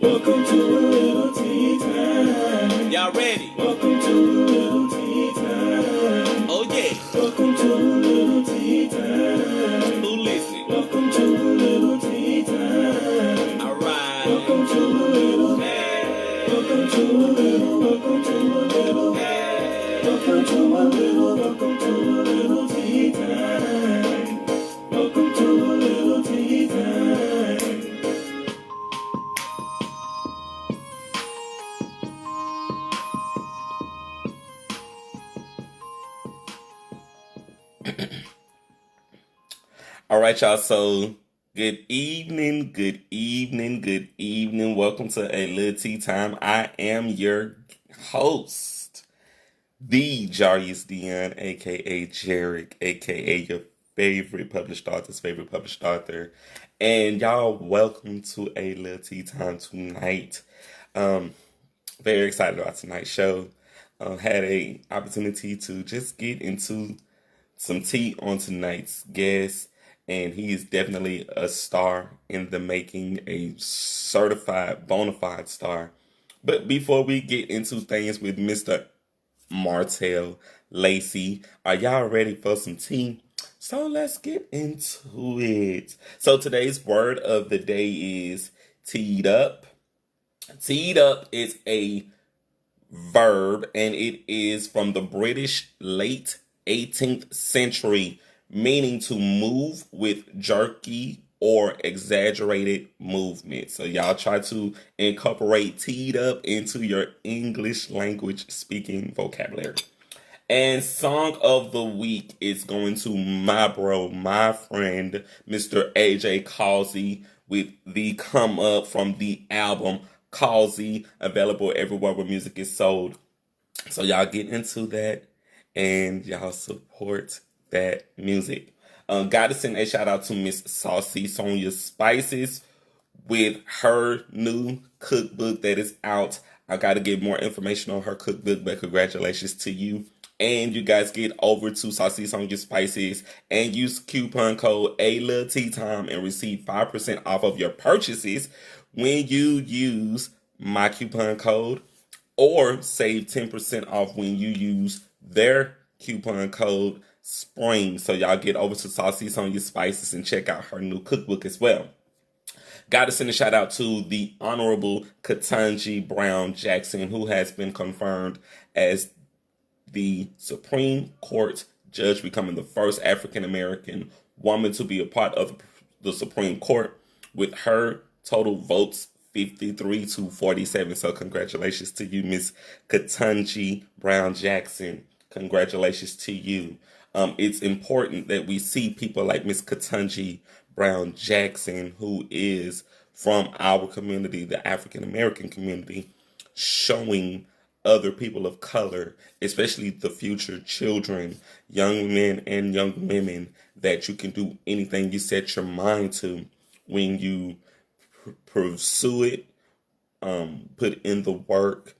Welcome to a little tea time. Y'all ready? Welcome to a little tea time. Oh yeah. Welcome to a little tea time. Who listen? Welcome to a little tea time. Alright. Welcome to a little. Hey. Welcome to a little. Welcome to a little. Hey. Welcome to a little. Welcome to a little tea time. Welcome to a little tea time. All right, y'all. So, good evening, good evening, good evening. Welcome to A Little Tea Time. I am your host, the Jarius Dion, aka Jarek, aka your favorite published author's favorite published author. And y'all, welcome to A Little Tea Time tonight. Very excited about tonight's show. Had a opportunity to just get into some tea on tonight's guest, and he is definitely a star in the making, a certified bona fide star. But before we get into things with Mr. Martell Lacey, are y'all ready for some tea? So let's get into it. So today's word of the day is teed up. Teed up is a verb, and it is from the British late 18th century, meaning to move with jerky or exaggerated movement. So y'all try to incorporate teed up into your English language speaking vocabulary. And song of the week is going to my bro, my friend, Mr. AJ Causey, with the come up from the album Causey, available everywhere where music is sold. So y'all get into that and y'all support that music. Gotta send a shout out to Miss Saucy Sonia Spices with her new cookbook that is out. I gotta get more information on her cookbook, but congratulations to you. And you guys get over to Saucy Sonia Spices and use coupon code ALITTIME and receive 5% off of your purchases when you use my coupon code, or save 10% off when you use their coupon code SPRING. So y'all get over to Saucy Sonia Spices and check out her new cookbook as well. Gotta send a shout out to the Honorable Ketanji Brown Jackson, who has been confirmed as the Supreme Court judge, becoming the first African American woman to be a part of the Supreme Court, with her total votes 53 to 47. So congratulations to you, Miss Ketanji Brown Jackson. Congratulations to you. It's important that we see people like Miss Ketanji Brown Jackson, who is from our community, the African American community, showing other people of color, especially the future children, young men and young women, that you can do anything you set your mind to when you pursue it, put in the work,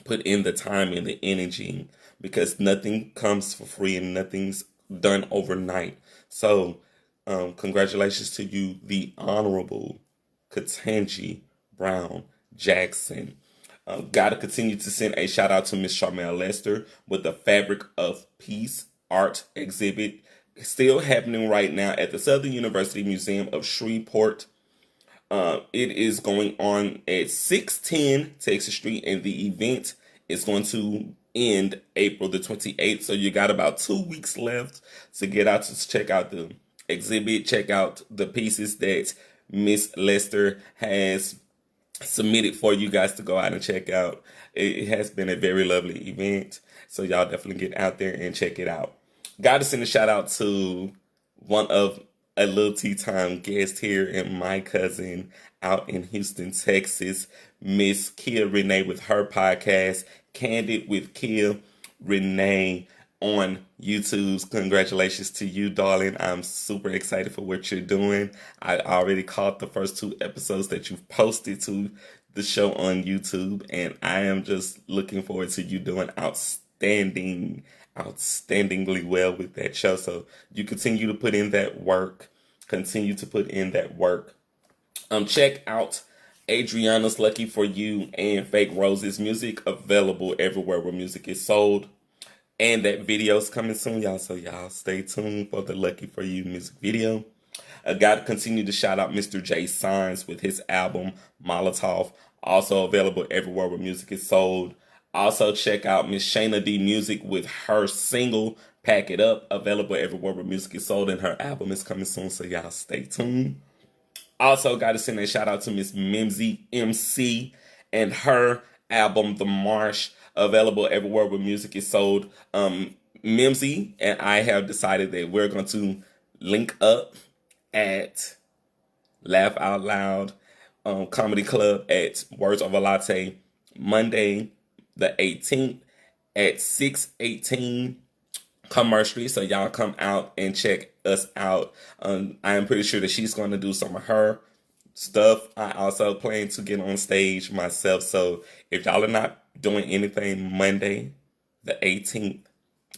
put in the time and the energy, because nothing comes for free and nothing's done overnight. So congratulations to you, the Honorable Ketanji Brown Jackson. Gotta continue to send a shout out to Miss Charmel Lester with the Fabric of Peace art exhibit, still happening right now at the Southern University Museum of Shreveport. It is going on at 610 Texas Street, and the event is going to end April the 28th. So you got about 2 weeks left to get out to check out the exhibit, check out the pieces that Miss Lester has submitted for you guys to go out and check out. It has been a very lovely event, so y'all definitely get out there and check it out. Gotta send a shout out to one of A Little Tea Time guest here, and my cousin out in Houston, Texas, Miss Kia Renee, with her podcast Candid with Kia Renee on YouTube. Congratulations to you, darling. I'm super excited for what you're doing. I already caught the first 2 episodes that you've posted to the show on YouTube, and I am just looking forward to you doing outstandingly well with that show. So you continue to put in that work. Check out Adriana's Lucky for You, and Fake Roses music available everywhere where music is sold. And that video's coming soon, y'all. So y'all stay tuned for the Lucky for You music video. I got to continue to shout out Mr. J Signs with his album Molotov, also available everywhere where music is sold. Also check out Miss Shayna D Music with her single Pack It Up, available everywhere where music is sold, and her album is coming soon. So y'all stay tuned. Also got to send a shout out to Miss Mimsy MC and her album The Marsh, available everywhere where music is sold. Mimsy and I have decided that we're going to link up at Laugh Out Loud Comedy Club at Words of a Latte Monday the 18th at 618 Commerce Street. So y'all come out and check us out. I am pretty sure that she's going to do some of her stuff. I also plan to get on stage myself. So if y'all are not doing anything Monday the 18th,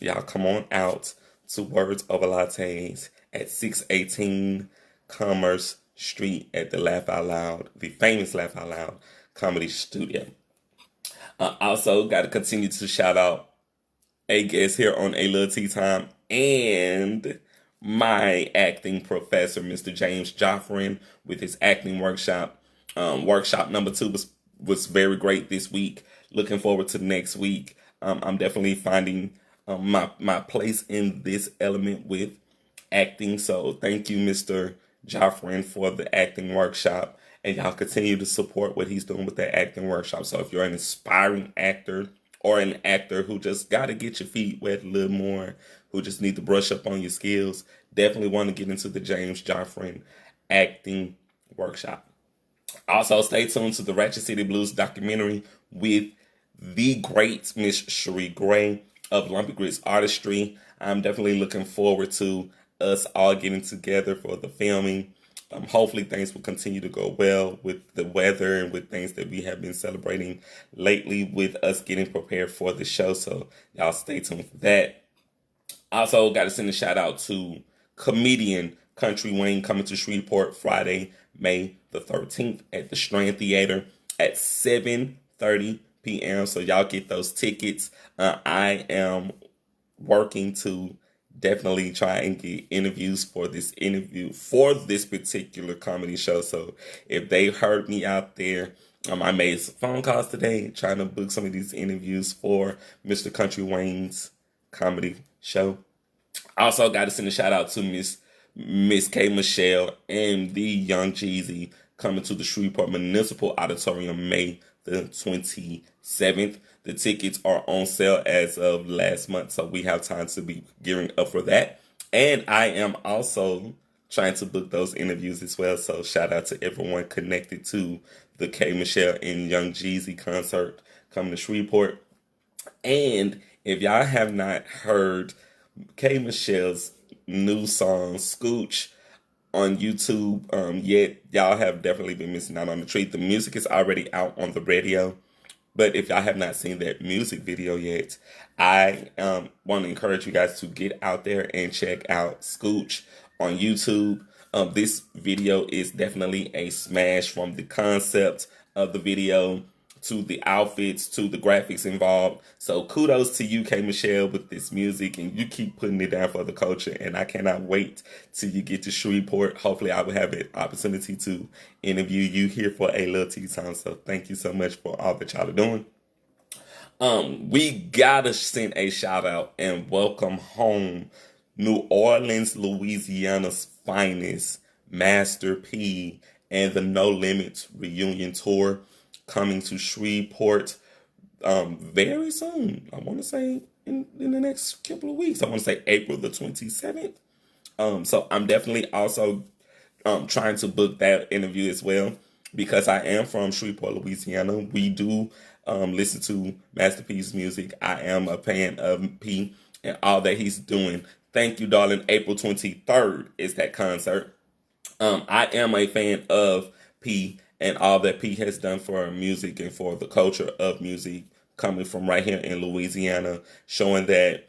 y'all come on out to Words Over Lattes at 618 Commerce Street at the Laugh Out Loud, the famous Laugh Out Loud Comedy Studio. Also got to continue to shout out a guest here on A Little Tea Time and my acting professor, Mr. James Joffrin, with his acting workshop. Workshop number 2 was very great this week. Looking forward to next week. I'm definitely finding my place in this element with acting. So thank you, Mr. Joffrin, for the acting workshop. And y'all continue to support what he's doing with that acting workshop. So if you're an aspiring actor or an actor who just got to get your feet wet a little more, who just need to brush up on your skills, definitely want to get into the James Joffrin acting workshop. Also, stay tuned to the Ratchet City Blues documentary with the great Miss Cherie Gray of Lumpy Grits Artistry. I'm definitely looking forward to us all getting together for the filming. Hopefully things will continue to go well with the weather and with things that we have been celebrating lately with us getting prepared for the show. So y'all stay tuned for that. Also got to send a shout out to comedian Country Wayne coming to Shreveport Friday, May the 13th at the Strand Theater at 7:30 p.m. So y'all get those tickets. I am working to definitely try and get interviews for this particular comedy show. So if they heard me out there, I made some phone calls today trying to book some of these interviews for Mr. Country Wayne's comedy show. Also got to send a shout out to Miss K. Michelle and the Young Jeezy coming to the Shreveport Municipal Auditorium May the 27th. The tickets are on sale as of last month, so we have time to be gearing up for that. And I am also trying to book those interviews as well, so shout out to everyone connected to the K. Michelle and Young Jeezy concert coming to Shreveport. And if y'all have not heard K. Michelle's new song, Scooch, on YouTube yet, y'all have definitely been missing out on the treat. The music is already out on the radio. But if y'all have not seen that music video yet, I want to encourage you guys to get out there and check out Scooch on YouTube. This video is definitely a smash, from the concept of the video to the outfits to the graphics involved. So kudos to you, K. Michelle, with this music, and you keep putting it down for the culture. And I cannot wait till you get to Shreveport. Hopefully I will have an opportunity to interview you here for A Little Tea Time. So thank you so much for all that y'all are doing. We gotta send a shout out and welcome home New Orleans, Louisiana's finest, Master P and the No Limits reunion tour, coming to Shreveport very soon. I want to say in the next couple of weeks. I want to say April the 27th. So I'm definitely also trying to book that interview as well, because I am from Shreveport, Louisiana. We do listen to Master P's music. I am a fan of P and all that he's doing. Thank you, darling. April 23rd is that concert. I am a fan of P and all that P has done for music and for the culture of music, coming from right here in Louisiana, showing that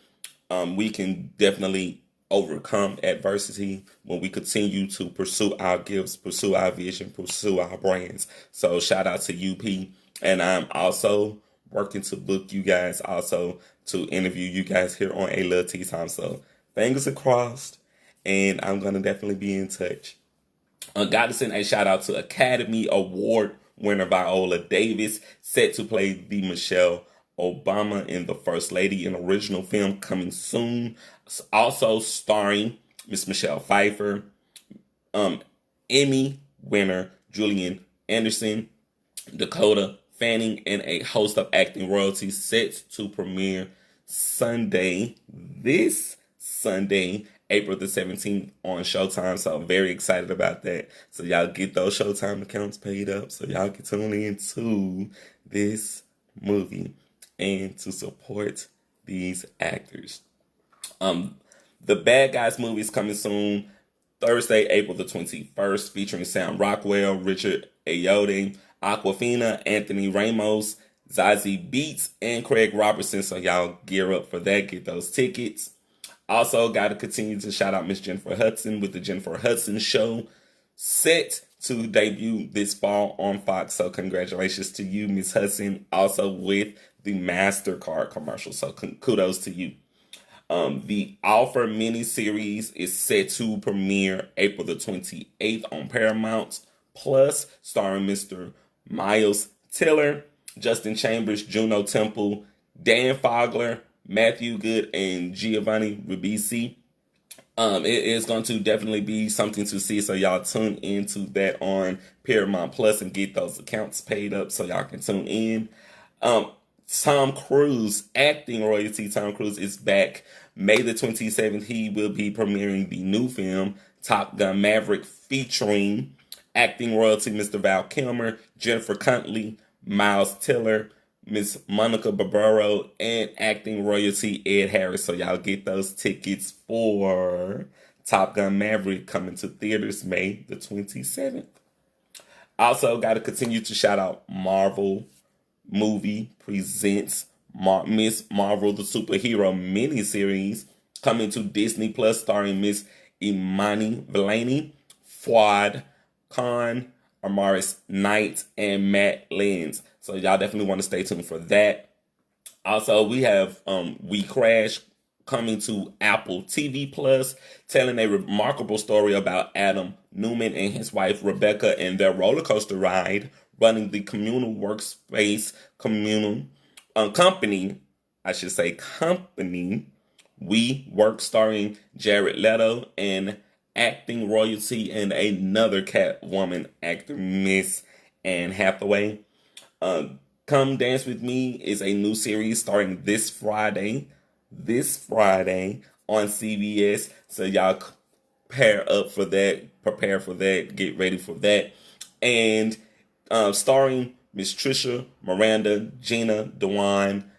we can definitely overcome adversity, when we continue to pursue our gifts, pursue our vision, pursue our brands. So shout out to UP. And I'm also working to book you guys, also to interview you guys here on A Little Tea Time. So fingers are crossed, and I'm going to definitely be in touch. Got to send a shout out to Academy Award winner Viola Davis, set to play the Michelle Obama in The First Lady, an original film coming soon. Also starring Miss Michelle Pfeiffer, Emmy winner Julian Anderson, Dakota Fanning, and a host of acting royalties, set to premiere this Sunday, April the 17th on Showtime. So I'm very excited about that. So y'all get those Showtime accounts paid up so y'all can tune in to this movie and to support these actors. The Bad Guys movie is coming soon, Thursday, April the 21st, featuring Sam Rockwell, Richard Ayoade, Aquafina, Anthony Ramos, Zazie Beetz, and Craig Robertson. So y'all gear up for that. Get those tickets. Also, got to continue to shout out Miss Jennifer Hudson with the Jennifer Hudson Show, set to debut this fall on Fox. So congratulations to you, Miss Hudson. Also with the MasterCard commercial. So kudos to you. The Offer miniseries is set to premiere April the 28th on Paramount Plus, starring Mr. Miles Teller, Justin Chambers, Juno Temple, Dan Fogler, Matthew Good, and Giovanni Ribisi. It is going to definitely be something to see, so y'all tune into that on Paramount Plus and get those accounts paid up so y'all can tune in. Tom Cruise, acting royalty. Tom Cruise is back May the 27th. He will be premiering the new film Top Gun Maverick, featuring acting royalty Mr. Val Kilmer, Jennifer Connelly, Miles Teller, Miss Monica Barbaro, and acting royalty Ed Harris. So y'all get those tickets for Top Gun Maverick, coming to theaters May the 27th. Also, got to continue to shout out Marvel Movie presents Miss Marvel the Superhero miniseries, coming to Disney Plus, starring Miss Imani Vellani, Fuad Khan, Amaris Knight, and Matt Lenz. So y'all definitely want to stay tuned for that. Also, we have We Crash coming to Apple TV Plus, telling a remarkable story about Adam Newman and his wife Rebecca and their roller coaster ride, running the communal workspace company, We Work, starring Jared Leto, and acting royalty and another Catwoman actor, Miss Anne Hathaway. Come Dance With Me is a new series starting this Friday on CBS. So y'all prepare for that, get ready for that. And starring Miss Trisha, Miranda, Gina Dewan,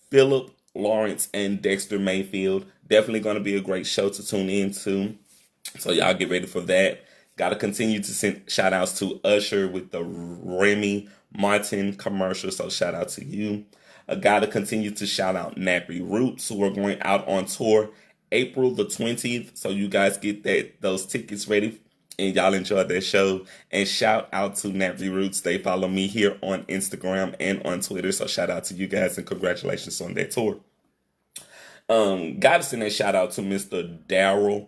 Philip Lawrence, and Dexter Mayfield. Definitely going to be a great show to tune into. So y'all get ready for that. Got to continue to send shout outs to Usher with the Remy Martin commercial. So shout out to you. Got to continue to shout out Nappy Roots, who are going out on tour April the 20th. So you guys get those tickets ready and y'all enjoy that show. And shout out to Nappy Roots. They follow me here on Instagram and on Twitter. So shout out to you guys and congratulations on that tour. Got to send a shout out to Mr. Daryl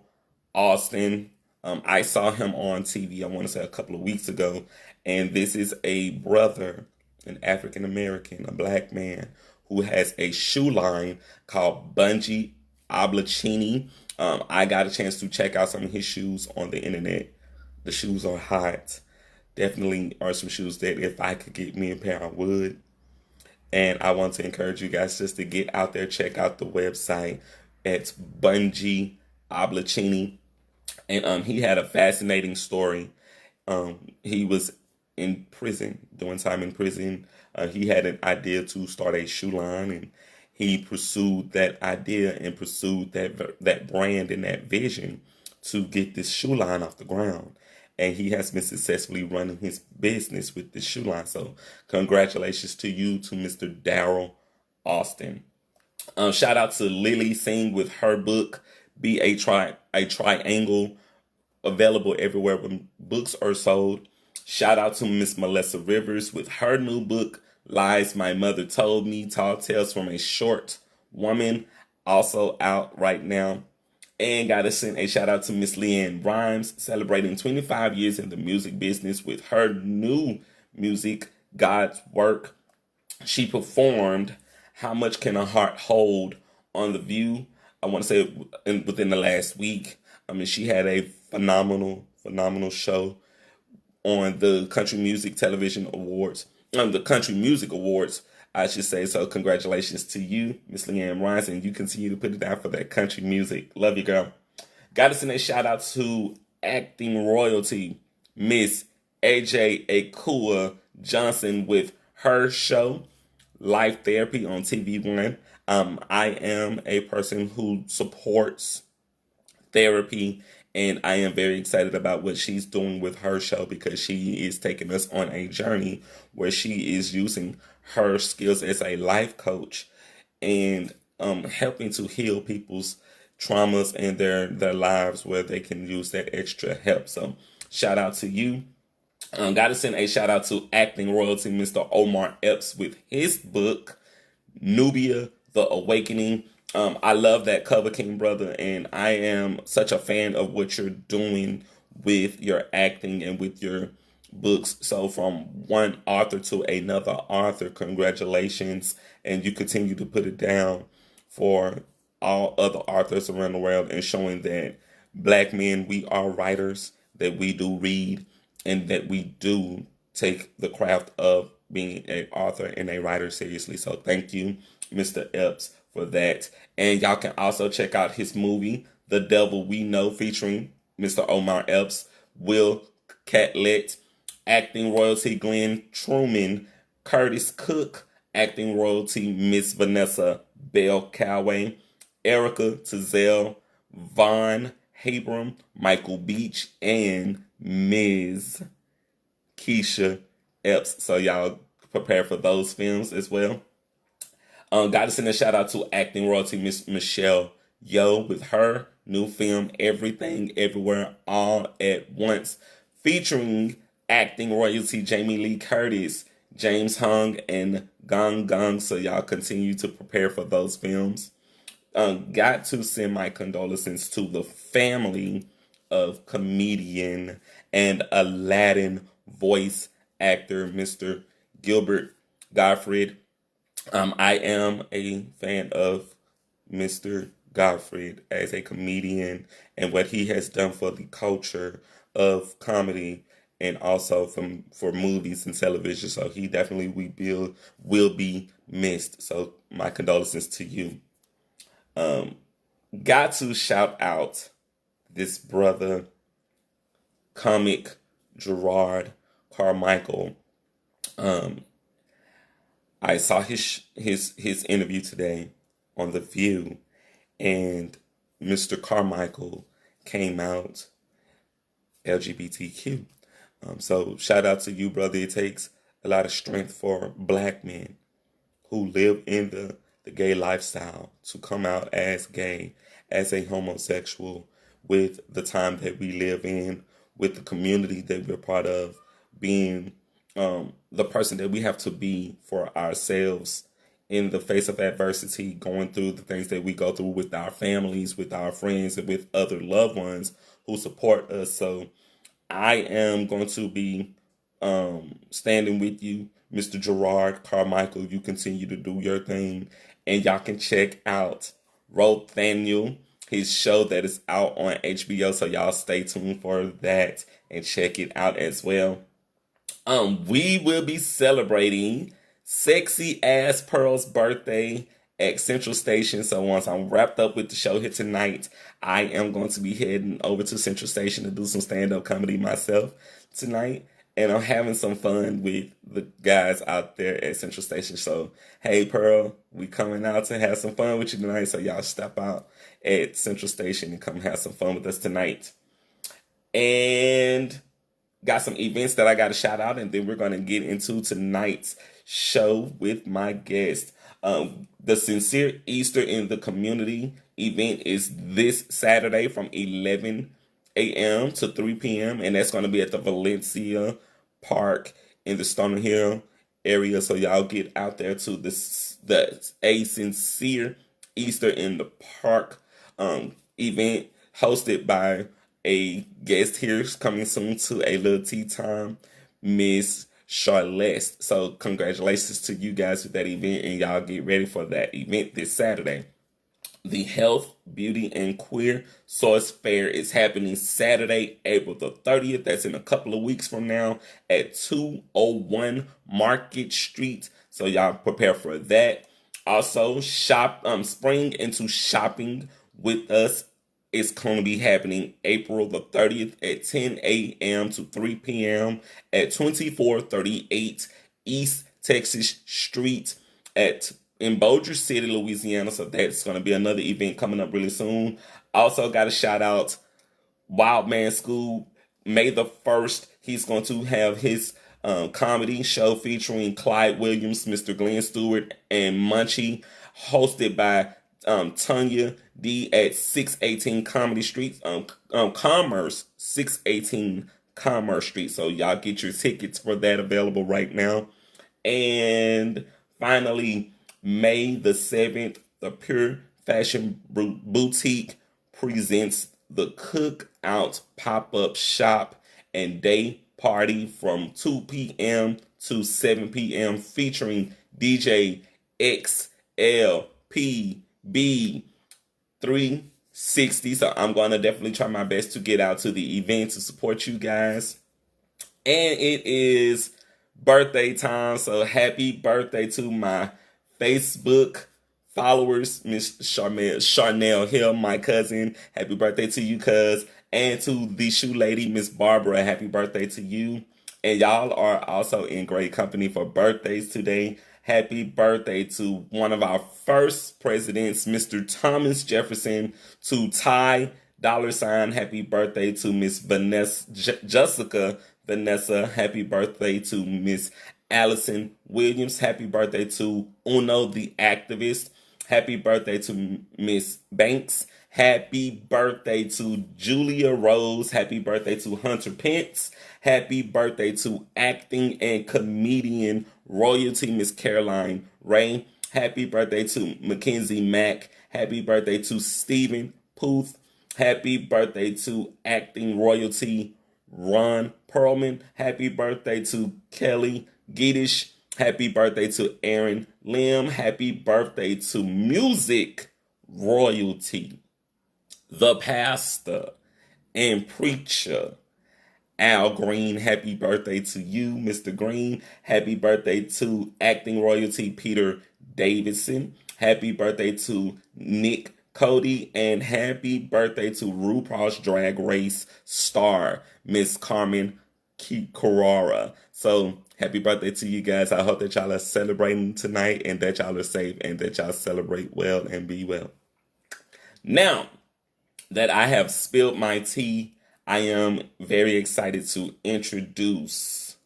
Austin. I saw him on TV, I want to say a couple of weeks ago. And this is a brother, an African American, a black man, who has a shoe line called Bungie Oblachini. I got a chance to check out some of his shoes on the internet. The shoes are hot. Definitely are some shoes that if I could get me a pair, I would. And I want to encourage you guys just to get out there, check out the website. It's Bungie Oblachini. And he had a fascinating story. He was in prison, doing time in prison. He had an idea to start a shoe line, and he pursued that idea and pursued that brand and that vision to get this shoe line off the ground. And he has been successfully running his business with this shoe line. So congratulations to you, to Mr. Daryl Austin. Shout out to Lily Singh with her book, be a triangle, available everywhere when books are sold. Shout out to Miss Melissa Rivers with her new book, Lies My Mother Told Me, Tall Tales from a Short Woman, also out right now. And gotta send a shout out to Miss Leanne Rhymes, celebrating 25 years in the music business with her new music, God's Work. She performed How Much Can a Heart Hold on The View. I want to say within the last week. I mean, she had a phenomenal show on the Country Music Television Awards, the Country Music Awards, I should say. So congratulations to you, Miss Leanne Rice, and you continue to put it down for that country music. Love you, girl. Got to send a shout out to acting royalty, Miss AJ Akua Johnson with her show, Life Therapy on TV One. I am a person who supports therapy, and I am very excited about what she's doing with her show because she is taking us on a journey where she is using her skills as a life coach and helping to heal people's traumas and their lives where they can use that extra help. So shout out to you. Got to send a shout out to acting royalty, Mr. Omar Epps, with his book, Nubia, The Awakening. I love that cover, King brother, and I am such a fan of what you're doing with your acting and with your books. So from one author to another author, congratulations, and you continue to put it down for all other authors around the world and showing that Black men, we are writers, that we do read, and that we do take the craft of being an author and a writer seriously. So thank you, Mr. Epps, for that. And y'all can also check out his movie, The Devil We Know, featuring Mr. Omar Epps, Will Catlett, acting royalty Glenn Truman, Curtis Cook, acting royalty Miss Vanessa Bell Coway, Erica Tizelle, Vaughn Habram, Michael Beach, and Ms. Keisha Epps. So y'all prepare for those films as well. Got to send a shout out to acting royalty Miss Michelle Yeoh with her new film, Everything Everywhere All at Once, featuring acting royalty Jamie Lee Curtis, James Hong, and Gong Gong. So y'all continue to prepare for those films. Got to send my condolences to the family of comedian and Aladdin voice actor Mr. Gilbert Gottfried. I am a fan of Mr. Gottfried as a comedian and what he has done for the culture of comedy and also for movies and television. So he definitely will be missed. So my condolences to you. Got to shout out this brother, comic Gerard Carmichael. I saw his interview today on The View, and Mr. Carmichael came out LGBTQ. So shout out to you, brother. It takes a lot of strength for Black men who live in the gay lifestyle to come out as gay, as a homosexual, with the time that we live in, with the community that we're part of, being the person that we have to be for ourselves in the face of adversity, going through the things that we go through with our families, with our friends, and with other loved ones who support us. So I am going to be standing with you, Mr. Gerard Carmichael. You continue to do your thing, and y'all can check out Rothaniel, his show that is out on HBO. So y'all stay tuned for that and check it out as well. We will be celebrating Sexy Ass Pearl's birthday at Central Station. So once I'm wrapped up with the show here tonight, I am going to be heading over to Central Station to do some stand-up comedy myself tonight. And I'm having some fun with the guys out there at Central Station. So, hey, Pearl, we coming out to have some fun with you tonight. So y'all stop out at Central Station and come have some fun with us tonight. And got some events that I got to shout out, and then we're going to get into tonight's show with my guest. The Sincere Easter in the Community event is this Saturday from 11 a.m. to 3 p.m. and that's going to be at the Valencia Park in the Stoner Hill area. So y'all get out there to the A Sincere Easter in the Park event hosted by a guest here coming soon to a little tea time, Miss Charlotte. So congratulations to you guys with that event, and y'all get ready for that event this Saturday. The Health, Beauty, and Queer Source Fair is happening Saturday, April the 30th. That's in a couple of weeks from now at 201 Market Street. So y'all prepare for that. Also, spring into shopping with us. It's going to be happening April the 30th at 10 a.m. to 3 p.m. at 2438 East Texas Street in Bossier City, Louisiana. So that's going to be another event coming up really soon. Also got to shout out Wild Man School. May the 1st, he's going to have his comedy show featuring Clyde Williams, Mr. Glenn Stewart, and Munchie, hosted by Tanya D at 618 Comedy Street, Commerce, 618 Commerce Street. So y'all get your tickets for that available right now. And finally, May the 7th, the Pure Fashion Boutique presents the Cookout Pop-Up Shop and Day Party from 2 p.m. to 7 p.m. featuring DJ XLPB 360. So I'm going to definitely try my best to get out to the event to support you guys. And it is birthday time, so happy birthday to my Facebook followers, Miss Charnel Hill, my cousin. Happy birthday to you, cuz. And to the shoe lady, Miss Barbara, happy birthday to you. And y'all are also in great company for birthdays today. Happy birthday to one of our first presidents, Mr. Thomas Jefferson. To Ty $, happy birthday to Miss Jessica Vanessa. Happy birthday to Miss Allison Williams. Happy birthday to Uno the activist. Happy birthday to Miss Banks. Happy birthday to Julia Rose. Happy birthday to Hunter Pence. Happy birthday to acting and comedian royalty, Miss Caroline Ray. Happy birthday to Mackenzie Mack. Happy birthday to Stephen Puth. Happy birthday to acting royalty, Ron Perlman. Happy birthday to Kelly Giddish. Happy birthday to Aaron Lim. Happy birthday to music royalty, the pastor and preacher, Al Green. Happy birthday to you, Mr. Green. Happy birthday to acting royalty, Peter Davidson. Happy birthday to Nick Cody. And happy birthday to RuPaul's Drag Race star, Miss Carmen Carrara. So happy birthday to you guys. I hope that y'all are celebrating tonight and that y'all are safe and that y'all celebrate well and be well. Now that I have spilled my tea, I am very excited to introduce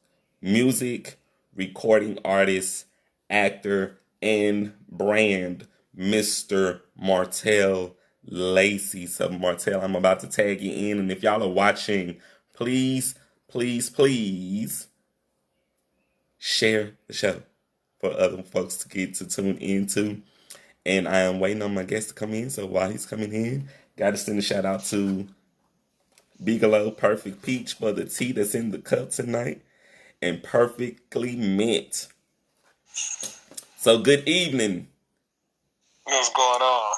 music, recording artist, actor, and brand, Mr. Martell Lacey. So Martell, I'm about to tag you in, and if y'all are watching, please share the show for other folks to get to tune into. And I am waiting on my guest to come in, so while he's coming in, gotta send a shout out to Bigelow Perfect Peach for the tea that's in the cup tonight, and Perfectly Mint. So good evening. What's going on?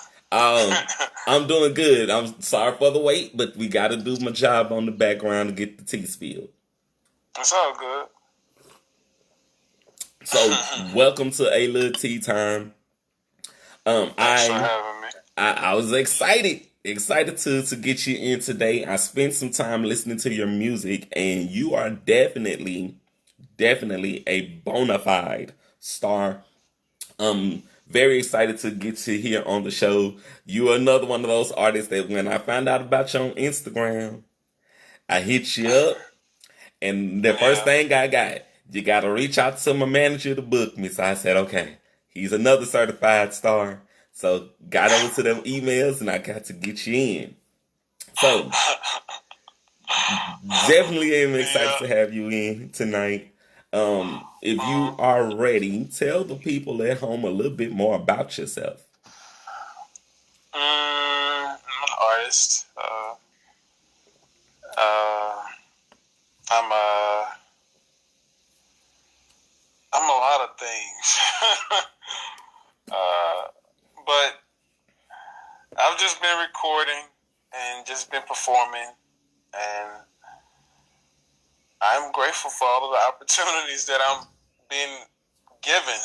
I'm doing good. I'm sorry for the wait, but we got to do my job on the background to get the tea spilled. It's all good. So welcome to A Little Tea Time. Thanks for having me. I was excited to get you in today. I spent some time listening to your music, and you are definitely a bona fide star. Very excited to get you here on the show. You are another one of those artists that when I found out about you on Instagram, I hit you up, and the first thing I got, you got to reach out to my manager to book me. So I said, okay, he's another certified star. So got over to them emails and I got to get you in. So definitely am excited Yeah. to have you in tonight. If you Mm. are ready, tell the people at home a little bit more about yourself. I'm an artist. Uh, I'm a I'm a lot of things. uh, but I've just been recording and just been performing, and I'm grateful for all of the opportunities that I'm being given.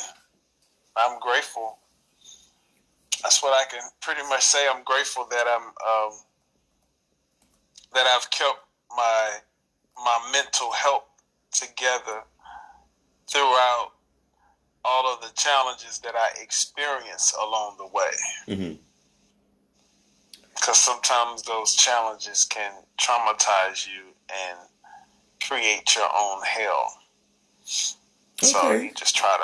I'm grateful. That's what I can pretty much say. I'm grateful that I've kept my mental health together throughout all of the challenges that I experience along the way. Mm-hmm. Because sometimes those challenges can traumatize you and create your own hell. So Okay. you just try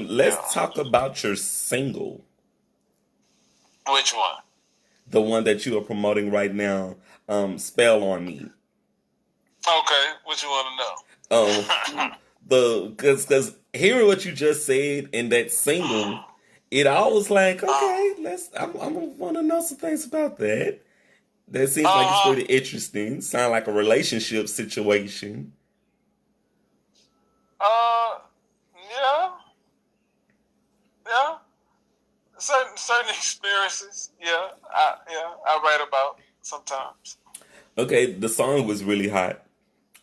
Let's talk about your single. Which one? The one that you are promoting right now, Spell on Me. Okay, what you want to know? Because hearing what you just said in that single, it I was like, okay, I want to know some things about that. That seems like it's pretty interesting. Sound like a relationship situation. Yeah, yeah. Certain experiences. I write about sometimes. Okay, the song was really hot.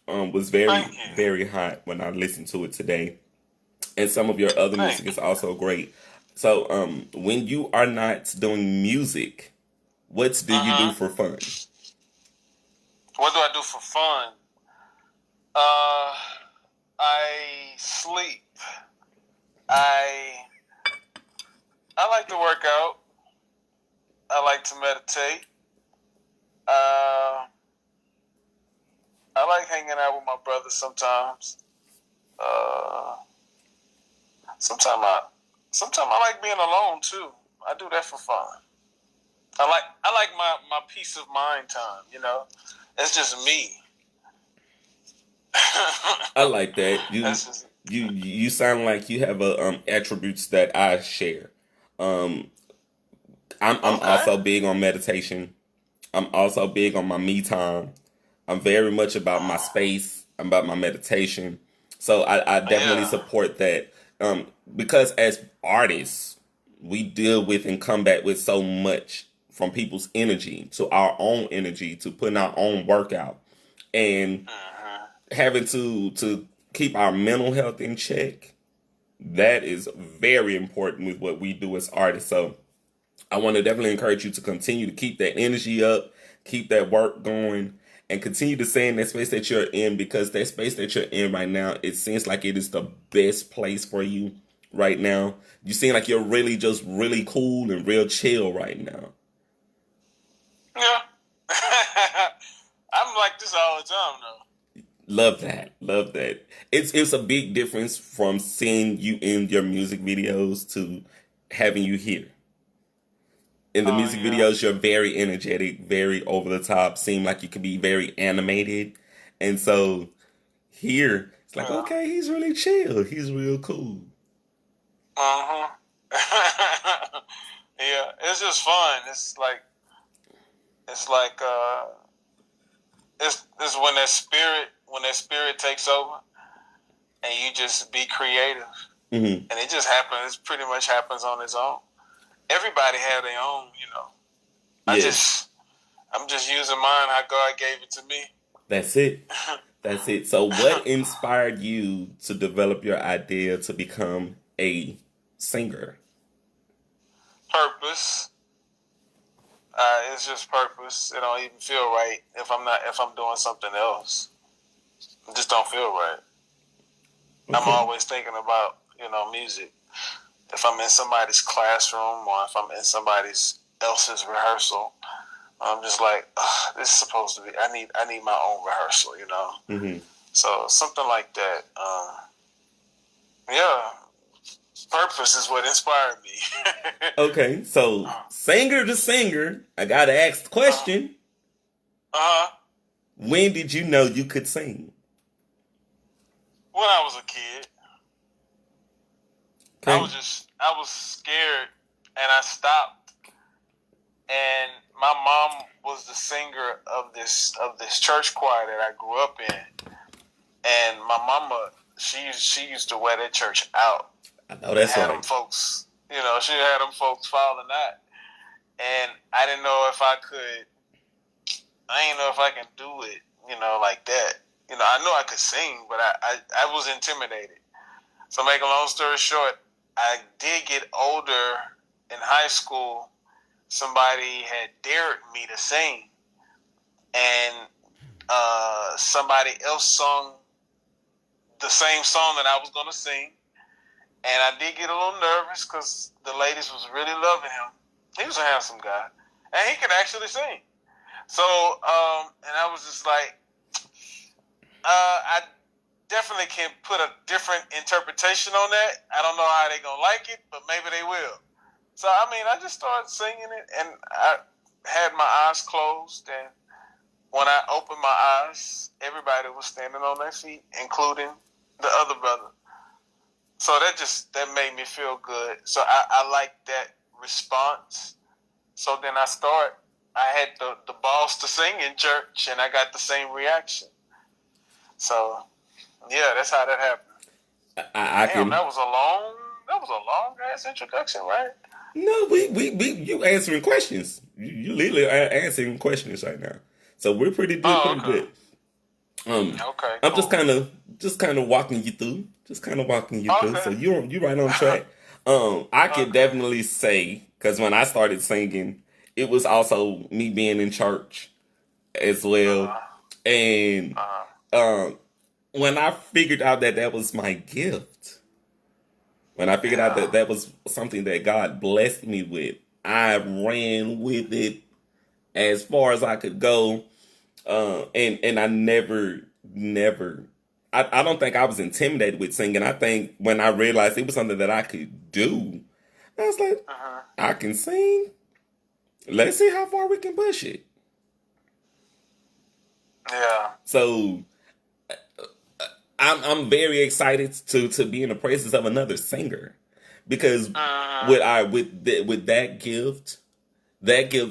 Was very Thank you. very hot when I listened to it today, and some of your other Thank music you. is also great. So, when you are not doing music, what do you do for fun? What do I do for fun? Uh, I sleep. I I like to work out. I like to meditate. Uh, I like hanging out with my brothers sometimes. Uh, sometimes I like being alone too. I do that for fun. I like my peace of mind time. It's just me. I like that. That's just You sound like you have attributes that I share. Um, I'm okay. also big on meditation. I'm also big on my me time. I'm very much about my space, about my meditation. So I definitely Yeah. support that. Because as artists, we deal with and combat with so much from people's energy to our own energy to putting our own work out and having to keep our mental health in check. That is very important with what we do as artists. So I want to definitely encourage you to continue to keep that energy up, keep that work going, and continue to stay in that space that you're in, because that space that you're in right now, it seems like it is the best place for you right now. You seem like you're really just really cool and real chill right now. Yeah. I'm like this all the time though. Love that. Love that. It's a big difference from seeing you in your music videos to having you here. In the Oh music yeah. videos, you're very energetic, very over the top, seem like you could be very animated. And so here, it's like, Yeah. okay, he's really chill. He's real cool. Uh-huh. Yeah, it's just fun. It's like it's when that spirit takes over and you just be creative Mm-hmm. and it just happens. It pretty much happens on its own. Everybody have their own. Yes, I'm just using mine how God gave it to me. that's it. That's it. So what inspired you to develop your idea to become a singer? Purpose. It's just purpose. It don't even feel right if I'm doing something else. It just don't feel right. I'm Okay. always thinking about music. If I'm in somebody's classroom or if I'm in somebody else's rehearsal, I'm just like, this is supposed to be. I need my own rehearsal. Mm-hmm. So something like that. Yeah, purpose is what inspired me. Okay, so singer to singer, I gotta ask the question: Uh-huh. when did you know you could sing? When I was a kid, Okay. I was scared, and I stopped. And my mom was the singer of this church choir that I grew up in, and my mama, she used to wear that church out. I know that's Had them right. folks, she had them folks falling out, and I didn't know if I could. I didn't know if I can do it, like that. I knew I could sing, but I was intimidated. So, make a long story short, I did get older in high school. Somebody had dared me to sing, and somebody else sung the same song that I was going to sing. And I did get a little nervous because the ladies was really loving him. He was a handsome guy, and he could actually sing. So, and I was just like, I definitely can put a different interpretation on that. I don't know how they gonna like it, but maybe they will. So, I just started singing it, and I had my eyes closed, and when I opened my eyes, everybody was standing on their feet, including the other brother. So that made me feel good. So I liked that response. So then I had the balls to sing in church, and I got the same reaction. So, yeah, that's how that happened. I Damn, can. that was a long ass introduction, right? No, you answering questions. You literally are answering questions right now. So we're Oh, pretty okay. good. Okay, I'm cool. just kind of walking you through, Okay. So you right on track. I could Okay. definitely say because when I started singing, it was also me being in church as well, Uh, and uh, um, when I figured out that that was my gift, when I figured out yeah. that that was something that God blessed me with, I ran with it as far as I could go. And I never, I don't think I was intimidated with singing. I think when I realized it was something that I could do, I was like, Uh-huh. I can sing. Let's see how far we can push it. Yeah. So I'm very excited to be in the presence of another singer because Uh-huh. with that gift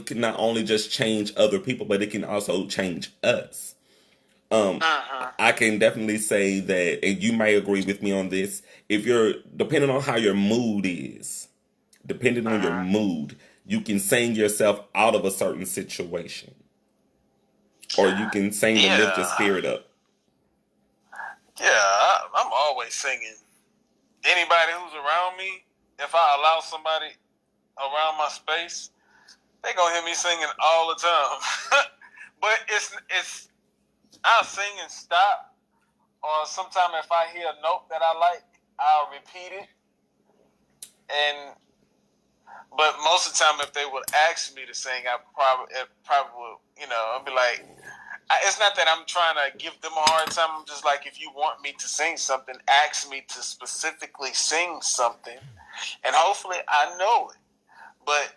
can not only just change other people, but it can also change us. Um, Uh-huh. I can definitely say that, and you may agree with me on this. If you're depending on how your mood is, depending on your Uh-huh. mood, you can sing yourself out of a certain situation, or you can sing to lift your Yeah. spirit up. Yeah, I'm always singing. Anybody who's around me, if I allow somebody around my space, they gonna hear me singing all the time. But it's I'll sing and stop, or sometime if I hear a note that I like, I'll repeat it. And but most of the time, if they would ask me to sing, it probably would, I'll be like, it's not that I'm trying to give them a hard time. I'm just like, if you want me to sing something, ask me to specifically sing something, and hopefully I know it. But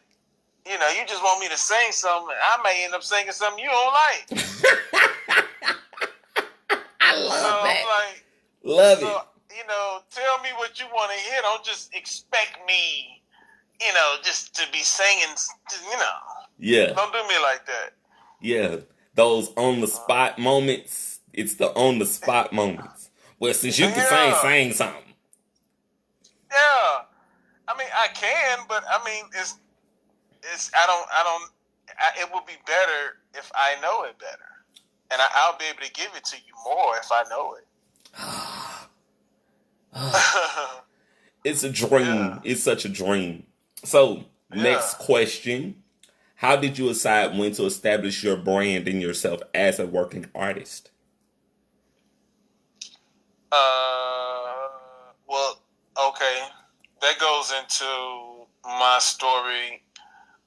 you just want me to sing something, I may end up singing something you don't like. I So love I'm that. like, Love so it. tell me what you want to hear. Don't just expect me, just to be singing. Yeah, Don't do me like that. yeah. Those on the spot moments. It's the on the spot moments. Well, since you can sing, Yeah, sing something. yeah. I mean, I can, but I mean, it's it would be better if I know it better, and I'll be able to give it to you more if I know it. It's a dream. Yeah, It's such a dream. So, yeah. next question. How did you decide when to establish your brand and yourself as a working artist? Well, okay. That goes into my story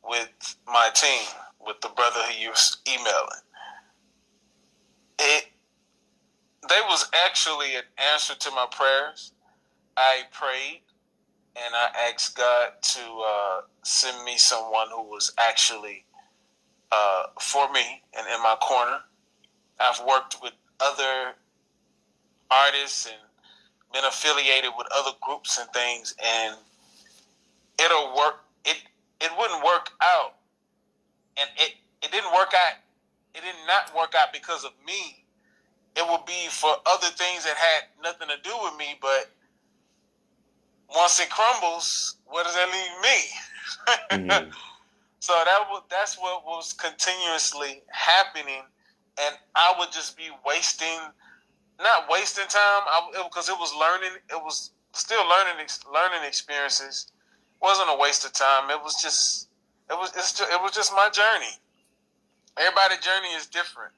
with my team, with the brother who you was emailing. It They was actually an answer to my prayers. I prayed, and I asked God to send me someone who was actually for me and in my corner. I've worked with other artists and been affiliated with other groups and things, and it'll work. It wouldn't work out, and it didn't work out. It did not work out because of me. It would be for other things that had nothing to do with me. But once it crumbles, where does that leave me? Mm-hmm. So that's what was continuously happening, and I would just be not wasting time, because it was learning. It was still learning experiences. It wasn't a waste of time. It was just my journey. Everybody's journey is different.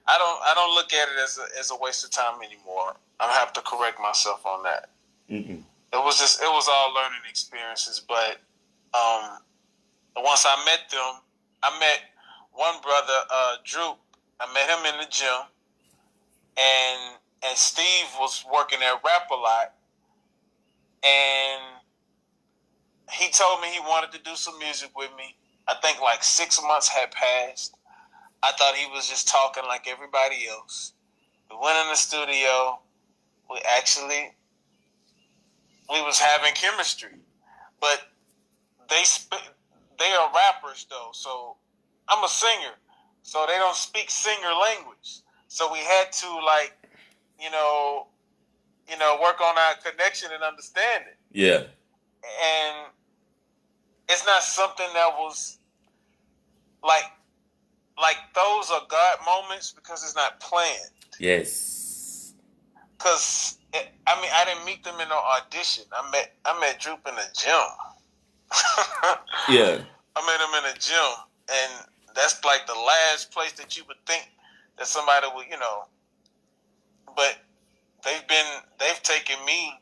I don't look at it as a waste of time anymore. I have to correct myself on that. Mm-hmm. It was all learning experiences. But once I met them, I met one brother, Drew. I met him in the gym, and Steve was working at Rap a Lot, and he told me he wanted to do some music with me. I think like 6 months had passed. I thought he was just talking like everybody else. We went in the studio. We was having chemistry, but they are rappers though. So I'm a singer, so they don't speak singer language. So we had to work on our connection and understanding. Yeah. And it's not something that was like those are God moments because it's not planned. Yes. Because I didn't meet them in no audition. I met Droop in the gym. Yeah. I met him in a gym, and that's like the last place that you would think that somebody would, But they've taken me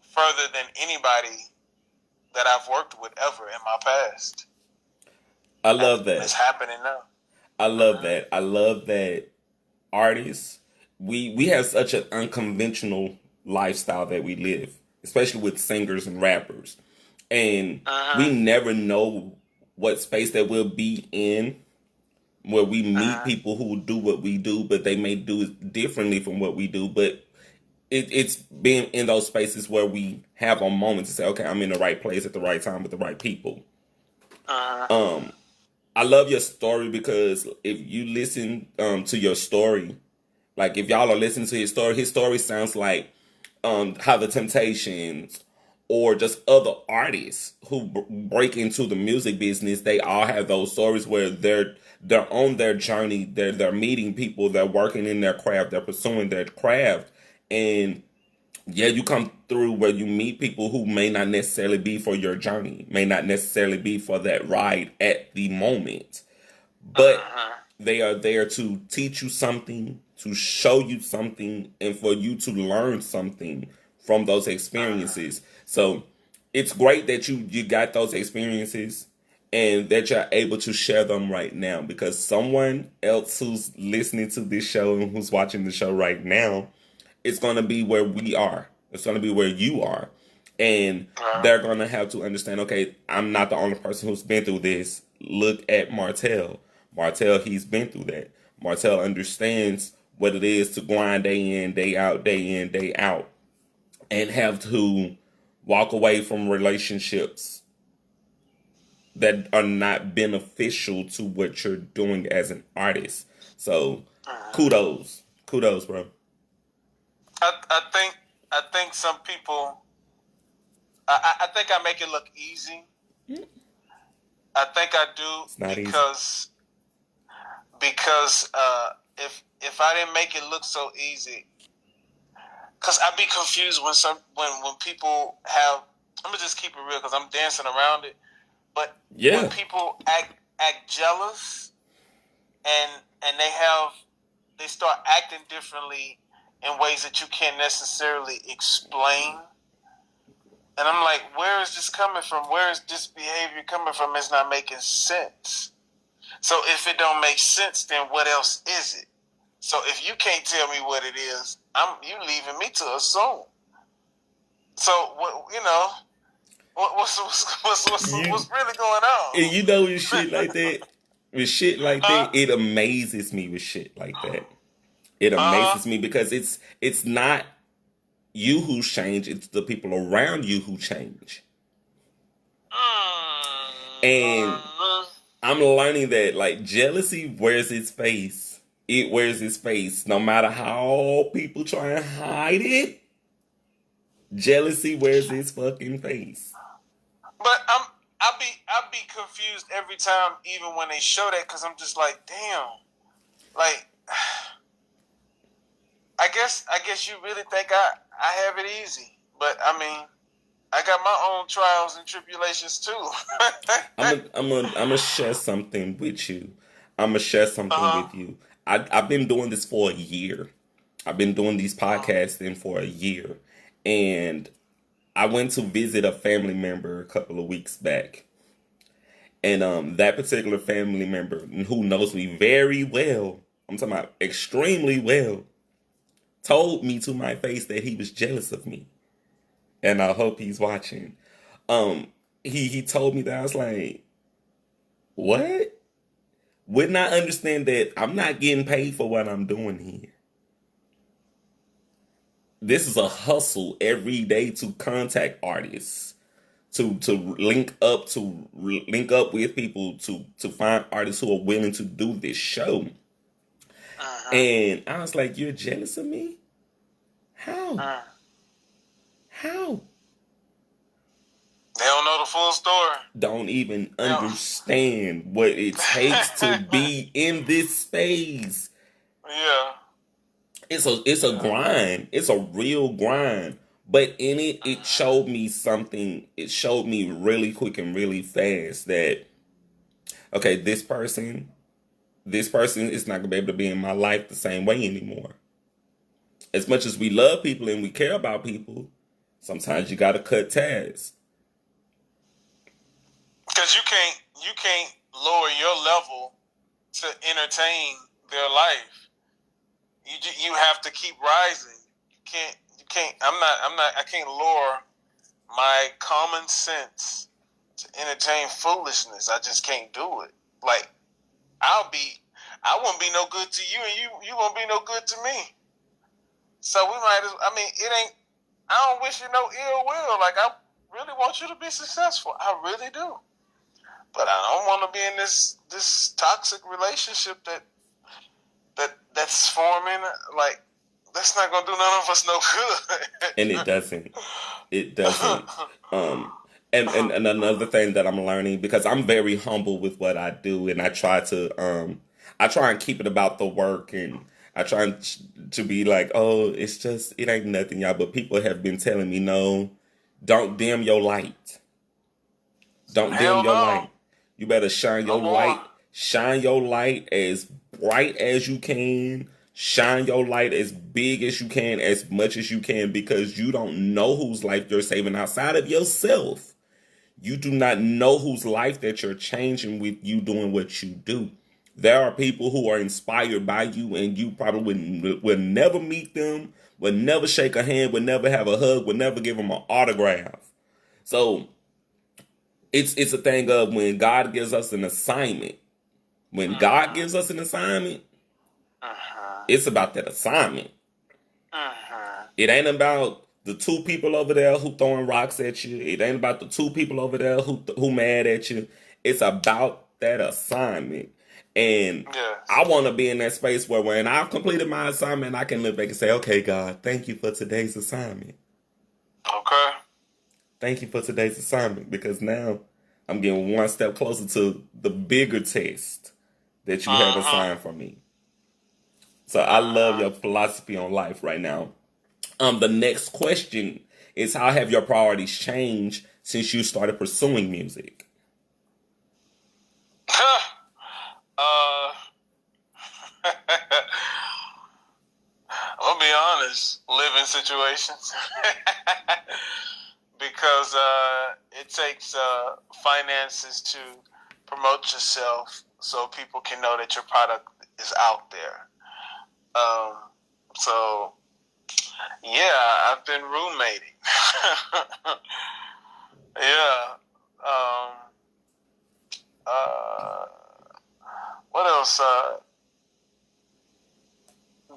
further than anybody that I've worked with ever in my past. I love that. It's happening now. I love that. I love that artists, we have such an unconventional lifestyle that we live, especially with singers and rappers. And we never know what space that we'll be in where we meet people who do what we do, but they may do it differently from what we do. But it's being in those spaces where we have a moment to say, okay, I'm in the right place at the right time with the right people. I love your story because if you listen to your story, like if y'all are listening to his story sounds like how the Temptations or just other artists who break into the music business, they all have those stories where they're on their journey, they're meeting people, they're working in their craft, they're pursuing their craft, and yeah, you come through where you meet people who may not necessarily be for your journey, may not necessarily be for that ride at the moment, but they are there to teach you something, to show you something, and for you to learn something from those experiences. So it's great that you got those experiences and that you're able to share them right now, because someone else who's listening to this show and who's watching the show right now, it's going to be where we are. It's going to be where you are. And they're going to have to understand, okay, I'm not the only person who's been through this. Look at Martell. Martell, he's been through that. Martell understands what it is to grind day in, day out, and have to walk away from relationships that are not beneficial to what you're doing as an artist. So, kudos, bro. I think some people. I think I make it look easy. I think I do It's not because if I didn't make it look so easy, because I'd be confused when people have. I'm gonna just keep it real because I'm dancing around it. But when people act jealous and they start acting differently in ways that you can't necessarily explain. And I'm like, where is this coming from? Where is this behavior coming from? It's not making sense. So if it don't make sense, then what else is it? So if you can't tell me what it is, you leaving me to assume. So what You what's really going on? and you know with shit like that, it amazes me with shit like that. It Uh-huh. amazes me because it's not you who change, it's the people around you who change. And Mm-hmm. I'm learning that like jealousy wears its face. It wears its face. No matter how people try and hide it, jealousy wears its fucking face. But I be confused every time, even when they show that, because I'm just like, damn, like, I guess you really think I have it easy, but I mean, I got my own trials and tribulations too. I'm gonna share something with you. I'm gonna share something Uh-huh. with you. I've been doing this for a year. I've been doing these Uh-huh. podcasting for a year, and I went to visit a family member a couple of weeks back, and that particular family member who knows me very well, I'm talking about extremely well, told me to my face that he was jealous of me, and I hope he's watching. Um, he told me that. I was like, what? Would not understand that I'm not getting paid for what I'm doing here. This is a hustle every day to contact artists, to link up with people to find artists who are willing to do this show. Uh-huh. And I was like, "You're jealous of me? How? Uh-huh. How?" They don't know the full story. Don't even Yeah. understand what it takes to be in this space. Yeah. It's a grind. It's a real grind. But in it, it Uh-huh. showed me something. It showed me really quick and really fast that okay, this person is not gonna be able to be in my life the same way anymore. As much as we love people and we care about people, sometimes you gotta cut ties. Because you can't lower your level to entertain their life. You have to keep rising. You can't. I'm not. I can't lower my common sense to entertain foolishness. I just can't do it. Like I won't be no good to you, and you won't be no good to me. So we might as. I mean, it ain't. I don't wish you no ill will. Like I really want you to be successful. I really do. But I don't want to be in this toxic relationship that's forming. Like that's not gonna do none of us no And it good. doesn't. It doesn't. Um, and another thing that I'm learning because I'm very humble with what I do, and I try and keep it about the work, and I try to be like, oh, it's just it ain't nothing, y'all. But people have been telling me, no, don't dim your light. Don't dim Hell your no, light. You better shine no your more. light. Shine your light as bright as you can. Shine your light as big as you can, as much as you can, because you don't know whose life you're saving outside of yourself. You do not know whose life that you're changing with you doing what you do. There are people who are inspired by you, and you probably will never meet them, will never shake a hand, will never have a hug, will never give them an autograph. So it's a thing of when God gives us an assignment. When God Uh-huh. gives us an assignment, Uh-huh. it's about that assignment. Uh-huh. It ain't about the two people over there who throwing rocks at you. It ain't about the two people over there who mad at you. It's about that assignment. And Yes. I want to be in that space where when I've completed my assignment, I can look back and say, okay, God, thank you for today's assignment. Okay. Thank you for today's assignment because now I'm getting one step closer to the bigger test that you have Uh-huh. assigned for me. So I love Uh-huh. your philosophy on life right now. The next question is how have your priorities changed since you started pursuing music? uh I'm gonna be honest, living situations. Because it takes finances to promote yourself so people can know that your product is out there. So Yeah, I've been roommating. Yeah. Um, uh, what else?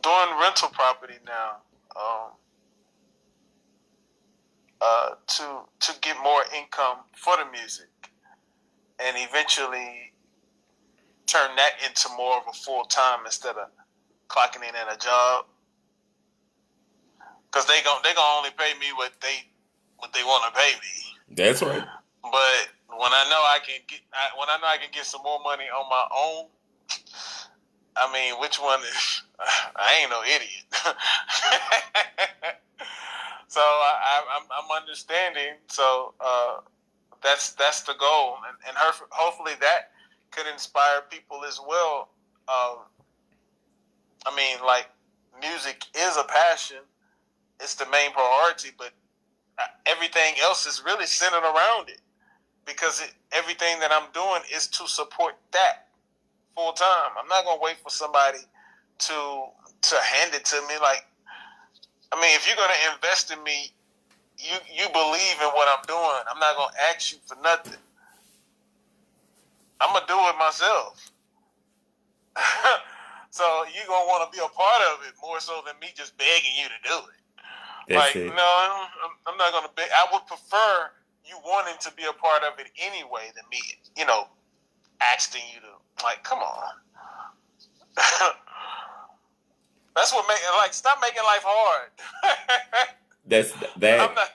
Doing rental property now. To get more income for the music, and eventually turn that into more of a full time instead of clocking in at a job. Because they gonna only pay me what they want to pay me. That's right. But when I know I can get some more money on my own, I mean, which one is? I ain't no idiot. So I'm understanding. So that's the goal, and hopefully that could inspire people as well. I mean, like, music is a passion; it's the main priority, but everything else is really centered around it, because everything that I'm doing is to support that full time. I'm not gonna wait for somebody to hand it to me. Like, I mean, if you're gonna invest in me, you believe in what I'm doing. I'm not gonna ask you for nothing. I'm gonna do it myself. So you're gonna want to be a part of it more so than me just begging you to do it. That's Like, it. no, I'm not gonna beg. I would prefer you wanting to be a part of it anyway than me, asking you to. Like, come on. That's what stop making life hard. That's I'm not,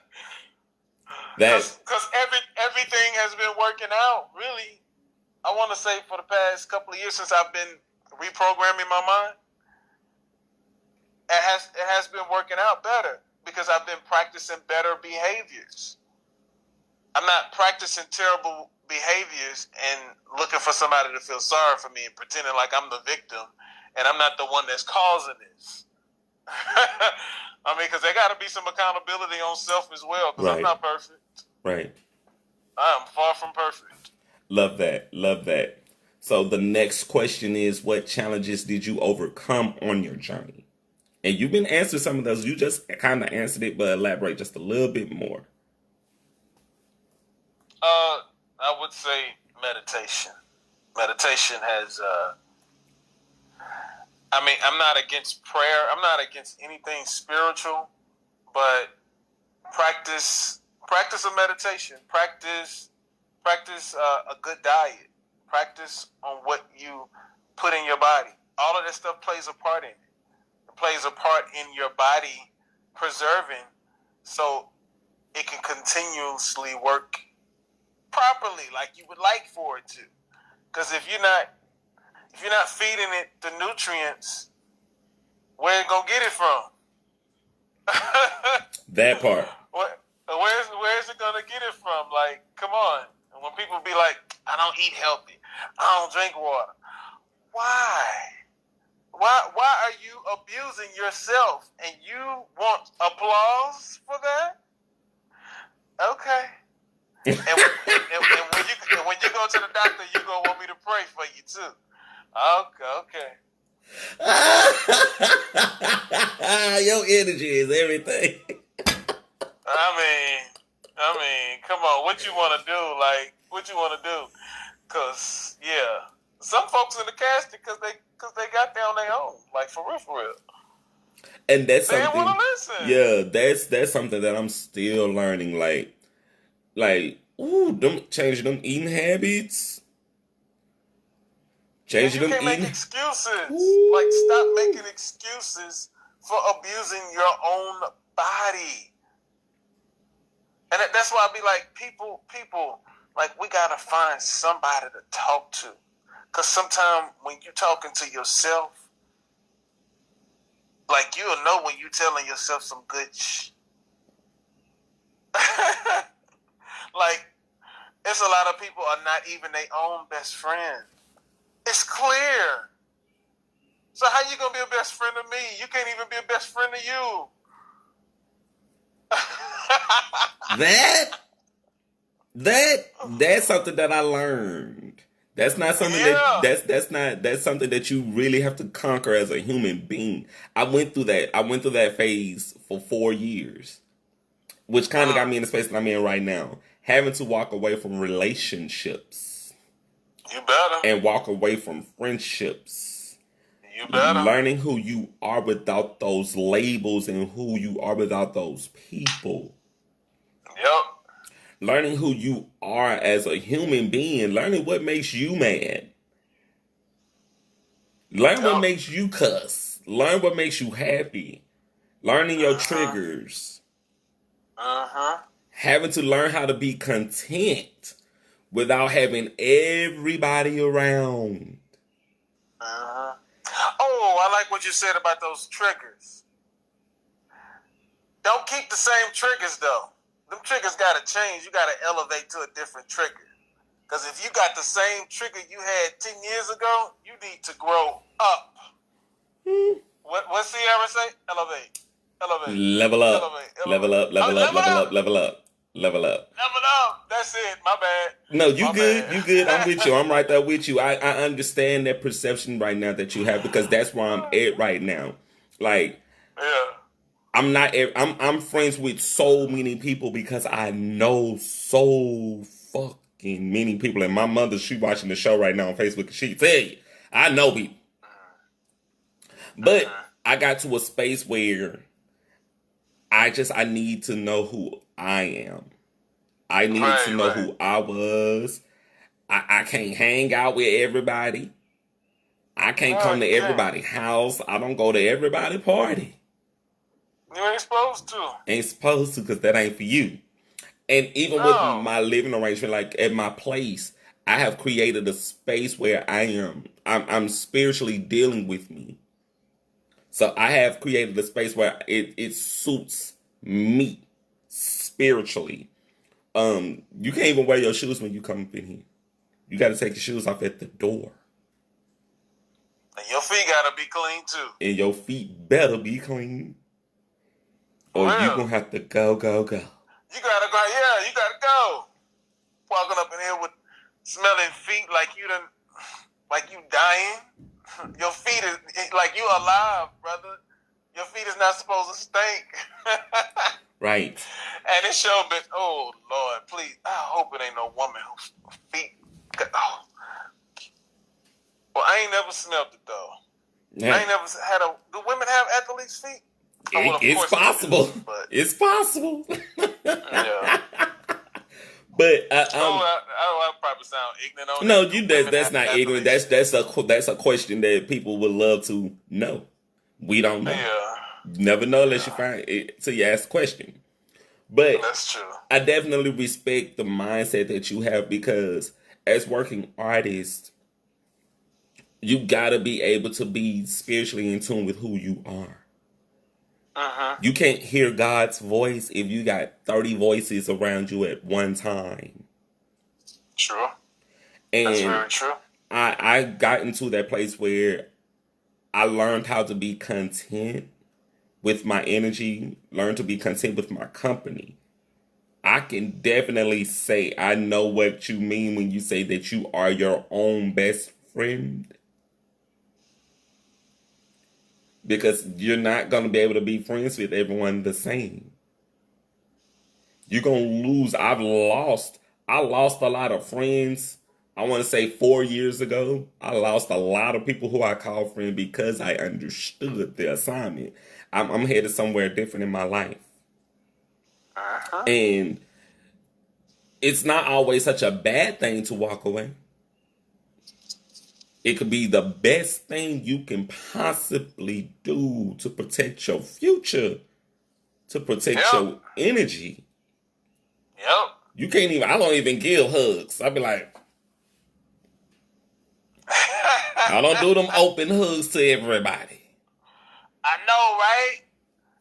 that. because everything has been working out. Really, I want to say for the past couple of years since I've been reprogramming my mind, it has been working out better because I've been practicing better behaviors. I'm not practicing terrible behaviors and looking for somebody to feel sorry for me and pretending like I'm the victim and I'm not the one that's causing this. I mean, because there got to be some accountability on self as well, because I'm Right. not perfect. Right. I am far from perfect. Love that. Love that. So the next question is, what challenges did you overcome on your journey? And you've been answering some of those. You just kind of answered it, but elaborate just a little bit more. I would say meditation. Meditation has, I mean, I'm not against prayer. I'm not against anything spiritual, but practice of meditation. Practice a good diet. Practice on what you put in your body. All of that stuff plays a part in it. It plays a part in your body preserving, so it can continuously work properly like you would like for it to. Because if you're not feeding it the nutrients, where it gonna get it from? That part. Where's it gonna get it from? Like, come on. And when people be like, I don't eat healthy, I don't drink water. Why? Why are you abusing yourself and you want applause for that? Okay. And when you go to the doctor, you gonna want me to pray for you too. Okay. Your energy is everything. I mean, come on. What you want to do? Like, what you want to do? Cause yeah, some folks in the casting because they got there on their own. Like, for real. And that's They didn't something. want to listen. Yeah, that's something that I'm still learning. Them changing them eating habits. And Changing you them can't make eating. excuses. Ooh. Like, stop making excuses for abusing your own body. And that's why I be like, people, like, we gotta find somebody to talk to. Cause sometimes when you talking to yourself, like, you'll know when you telling yourself some good Like, it's a lot of people are not even their own best friend. It's clear. So how you gonna be a best friend to me? You can't even be a best friend to you. That's something that I learned. That's not something Yeah. that's something that you really have to conquer as a human being. I went through that. I went through that phase for 4 years, which kind of got me in the space that I'm in right now. Having to walk away from relationships You better. and walk away from friendships. You better. Learning who you are without those labels and who you are without those people. Yep. Learning who you are as a human being. Learning what makes you mad. Learn what makes you cuss. Learn what makes you happy. Learning your triggers. Having to learn how to be content without having everybody around. Oh, I like what you said about those triggers. Don't keep the same triggers, though. Them triggers got to change. You got to elevate to a different trigger. Because if you got the same trigger you had 10 years ago, you need to grow up. What Sierra say? Elevate. Elevate. Level up. Elevate. Level up. Level up. Level up. Level up. Level up. Level up. That's it. My bad. No, you My good. bad. You good. I'm with you. I'm right there with you. I understand that perception right now that you have because that's where I'm at right now. Like, Yeah. I'm friends with so many people because I know so fucking many people. And my mother, she watching the show right now on Facebook. She tell you, I know people. But I got to a space where I need to know who I am. I needed to know who I was. I can't hang out with everybody. I can't come to everybody's house. I don't go to everybody's party. You ain't supposed to. Ain't supposed to because that ain't for you. And even with my living arrangement, like at my place, I have created a space where I'm spiritually dealing with me. So I have created a space where it suits me spiritually. You can't even wear your shoes when you come up in here. You got to take your shoes off at the door. And your feet got to be clean, too. And your feet better be clean. Or you going to have to go. You got to go. Yeah, you got to go. Walking up in here with smelling feet like you dying. Your feet is like you alive, brother. Your feet is not supposed to stink. Right. And it showed me, oh, Lord, please. I hope it ain't no woman whose feet. Oh. Well, I ain't never smelled it, though. Yeah. I ain't never had do women have athlete's feet? It's possible. It's possible. Yeah. But I probably sound ignorant on no, that's not ignorant. That's a question that people would love to know. We don't know. Yeah. You never know unless you find it till you ask the question. But that's true. I definitely respect the mindset that you have because as working artists, you gotta be able to be spiritually in tune with who you are. You can't hear God's voice if you got 30 voices around you at one time. True. And that's very true. I got into that place where I learned how to be content with my energy, learned to be content with my company. I can definitely say I know what you mean when you say that you are your own best friend. Because you're not going to be able to be friends with everyone the same. You're going to lose. I lost a lot of friends. I want to say 4 years ago. I lost a lot of people who I call friend because I understood the assignment. I'm headed somewhere different in my life. And it's not always such a bad thing to walk away. It could be the best thing you can possibly do to protect your future, to protect your energy. Yep. You can't even, I don't even give hugs. I be like, I don't do them open hugs to everybody. I know, right?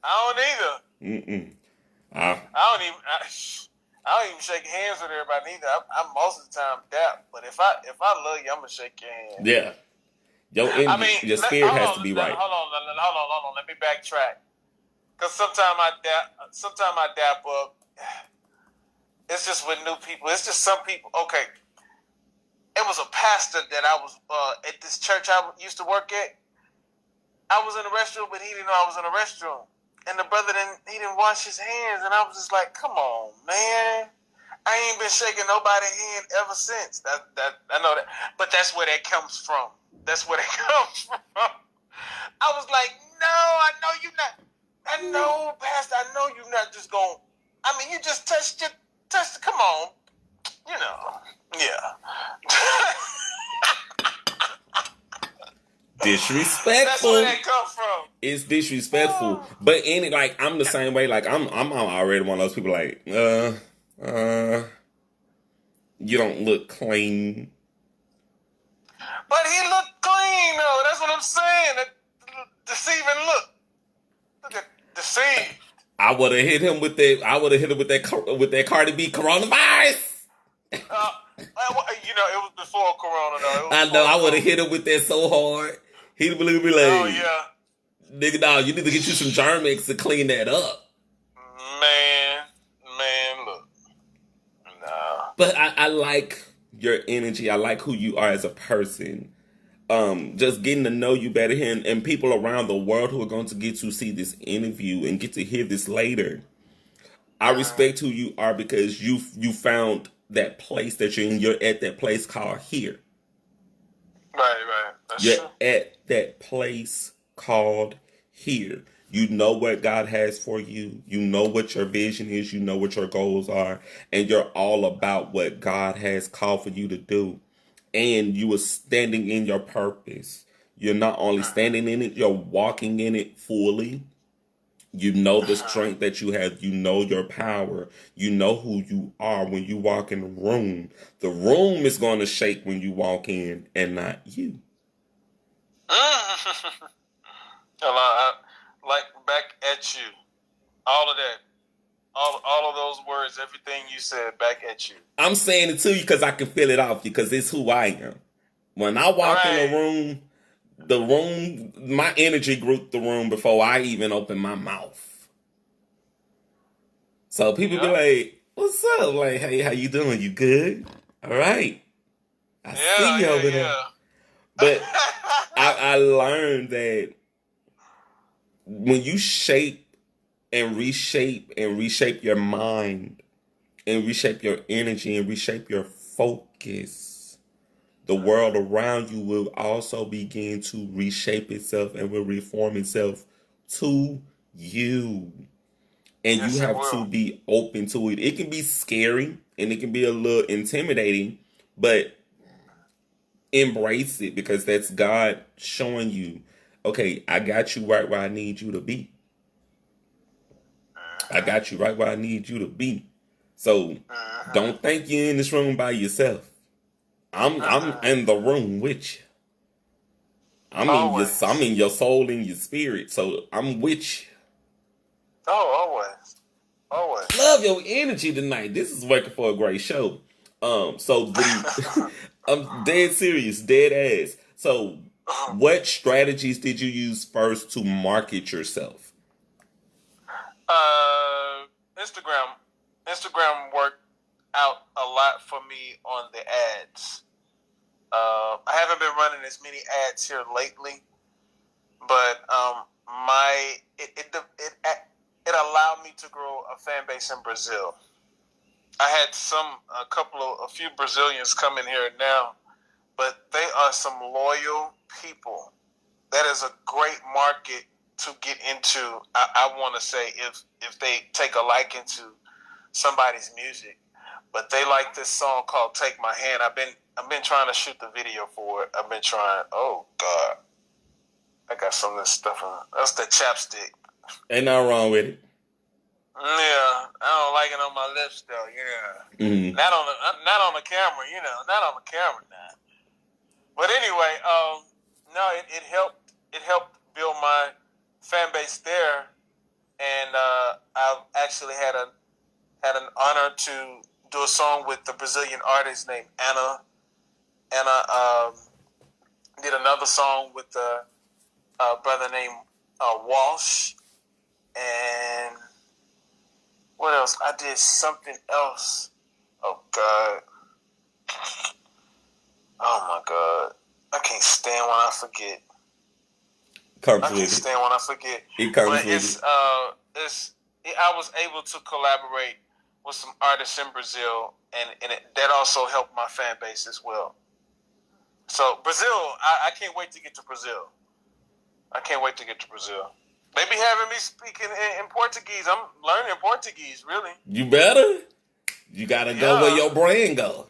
I don't either. I don't even shake hands with everybody either. I'm most of the time dap, but if I love you, I'm gonna shake your hand. Yeah, your spirit has to be right. Hold on. Let me backtrack. Cause sometimes I dap up. It's just with new people. It's just some people. Okay, it was a pastor that I was at this church I used to work at. I was in the restroom, but he didn't know I was in the restroom. And the brother didn't wash his hands, and I was just like, "Come on, man! I ain't been shaking nobody's hand ever since." That I know that, but that's where that comes from. That's where that comes from. I was like, "No, I know you not. I know, Pastor. I know you not just going. I mean, you just touched. Come on, you know, yeah." Disrespectful. That's where that comes from. It's disrespectful. But like I'm the same way. Like I'm already one of those people. Like you don't look clean. But he looked clean though. That's what I'm saying. That deceiving look. Deceived. I would have hit him with that. I would have hit him with that Cardi B coronavirus. It was before Corona though. I know. I would have hit him with that so hard. He'd believe me like, oh yeah, nigga, nah, you need to get you some Germ-X to clean that up. Man, look, nah. But I like your energy. I like who you are as a person. Just getting to know you better here, and people around the world who are going to get to see this interview and get to hear this later. I respect who you are because you found that place that you're in. You're at that place called here. Right. That's You're true. at that place called here. You know what God has for you. You know what your vision is. You know what your goals are. And you're all about what God has called for you to do. And you are standing in your purpose. You're not only standing in it, you're walking in it fully. You know the strength that you have. You know your power. You know who you are when you walk in the room. The room is going to shake when you walk in and not you. Like back at you. All of that. All of those words, everything you said, back at you. I'm saying it to you because I can feel it off you because it's who I am. When I walk in the room, my energy grew the room before I even open my mouth. So people be like, "What's up?" Like, "Hey, how you doing? You good? All right. I see you over there." But I learned that when you shape and reshape your mind and reshape your energy and reshape your focus, the world around you will also begin to reshape itself and will reform itself to you. And Yes, you have to be open to it. It can be scary and it can be a little intimidating, but embrace it because that's God showing you, okay, I got you right where I need you to be. I got you right where I need you to be. So don't think you're in this room by yourself. I'm in the room with you. I'm in your soul and your spirit. So I'm with you. Oh, always. Love your energy tonight. This is working for a great show. So I'm dead serious, dead ass. So what strategies did you use first to market yourself? Instagram worked out a lot for me on the ads. I haven't been running as many ads here lately, but it allowed me to grow a fan base in Brazil. I had a few Brazilians come in here now, but they are some loyal people. That is a great market to get into. I want to say if they take a liking to somebody's music, but they like this song called "Take My Hand." I've been trying to shoot the video for it. I've been trying. Oh God, I got some of this stuff on. That's the chapstick. Ain't nothing wrong with it. Yeah, I don't like it on my lips though. Yeah, not on the camera. Not on the camera now. But anyway, no, it helped. It helped build my fan base there, and I've actually had an honor to do a song with the Brazilian artist named Anna. Anna did another song with a brother named Walsh, and what else? I did something else. Oh God. Oh my God. I can't stand when I forget. Comes with it. Stand when I forget. It comes But with it's it. I was able to collaborate with some artists in Brazil, and that also helped my fan base as well. So Brazil, I can't wait to get to Brazil. I can't wait to get to Brazil. They be having me speaking in Portuguese. I'm learning Portuguese, really. You better. You gotta go where your brand go.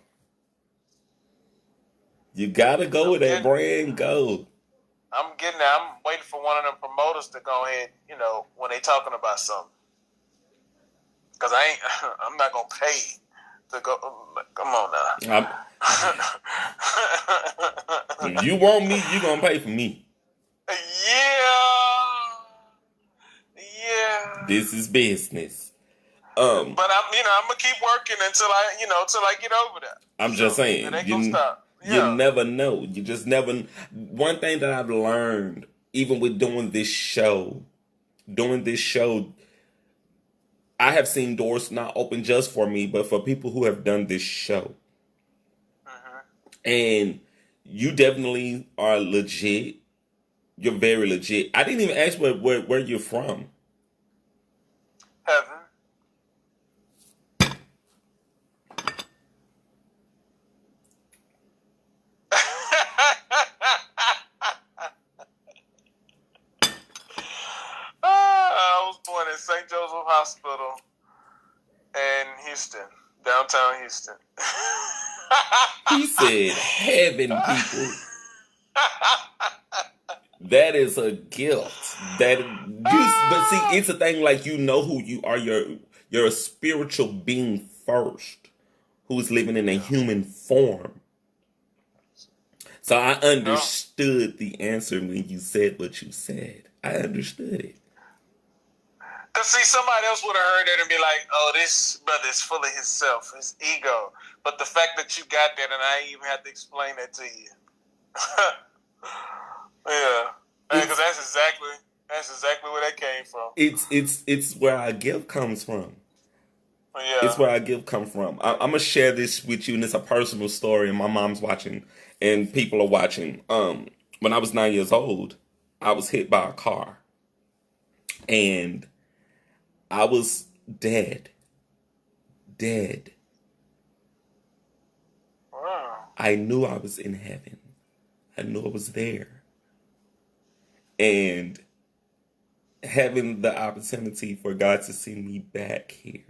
You gotta go where that brand go. I'm getting there. I'm waiting for one of them promoters to go ahead, when they talking about something. Cause I'm not gonna pay to go. Come on now. If you want me, you gonna pay for me. Yeah. This is business. But I'm gonna keep working until I get over there. I'm just saying, it ain't gonna stop. You never know. You just never. One thing that I've learned, even with doing this show, I have seen doors not open just for me, but for people who have done this show. And you definitely are legit. You're very legit. I didn't even ask where you're from. Heaven. I was born in St. Joseph Hospital in Houston, downtown Houston. He said, "Heaven, people." That is a gift. But see, it's a thing like you know who you are. You're a spiritual being first, who's living in a human form. So I understood the answer when you said what you said. I understood it. Cause see, somebody else would have heard it and be like, "Oh, this brother is full of himself, his ego." But the fact that you got that, and I ain't even have to explain that to you. Yeah, because that's exactly where that came from. It's where our gift comes from. Yeah. It's where our gift comes from. I'm gonna share this with you, and it's a personal story. And my mom's watching, and people are watching. When I was 9 years old, I was hit by a car, and I was dead. Wow. I knew I was in heaven. I knew I was there. And having the opportunity for God to send me back here,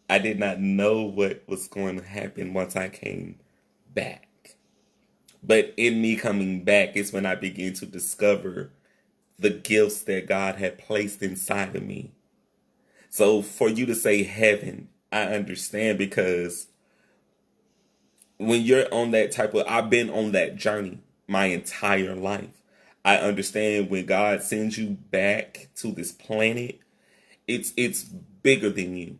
I did not know what was going to happen once I came back. But in me coming back is when I began to discover the gifts that God had placed inside of me. So for you to say heaven, I understand, because when you're on that I've been on that journey my entire life. I understand when God sends you back to this planet, it's bigger than you.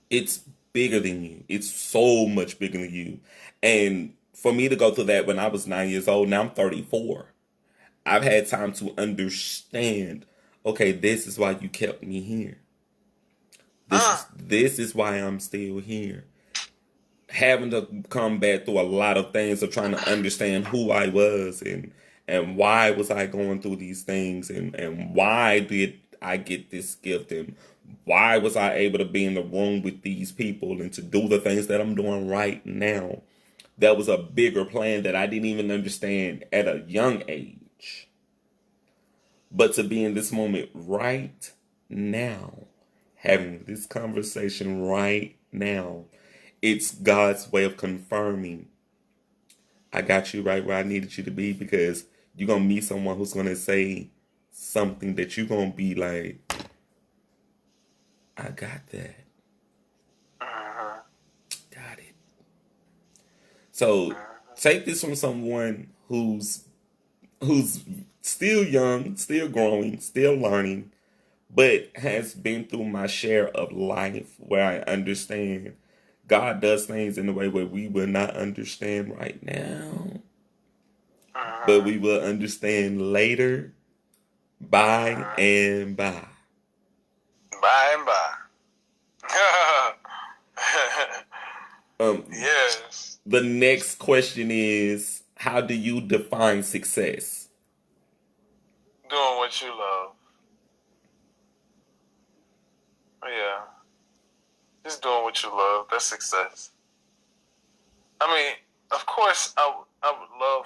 It's bigger than you. It's so much bigger than you. And for me to go through that when I was 9 years old, now I'm 34. I've had time to understand, okay, this is why you kept me here. This is why I'm still here. Having to come back through a lot of things of trying to understand who I was and why was I going through these things and why did I get this gift and why was I able to be in the room with these people and to do the things that I'm doing right now. That was a bigger plan that I didn't even understand at a young age. But to be in this moment right now, having this conversation right now, it's God's way of confirming, I got you right where I needed you to be, because you're going to meet someone who's going to say something that you're going to be like, I got that. Got it. So take this from someone who's still young, still growing, still learning, but has been through my share of life where I understand God does things in a way where we will not understand right now, but we will understand later, by and by. By and by. Yes. The next question is, how do you define success? Doing what you love. Yeah. Just doing what you love. That's success. I mean, of course, I would love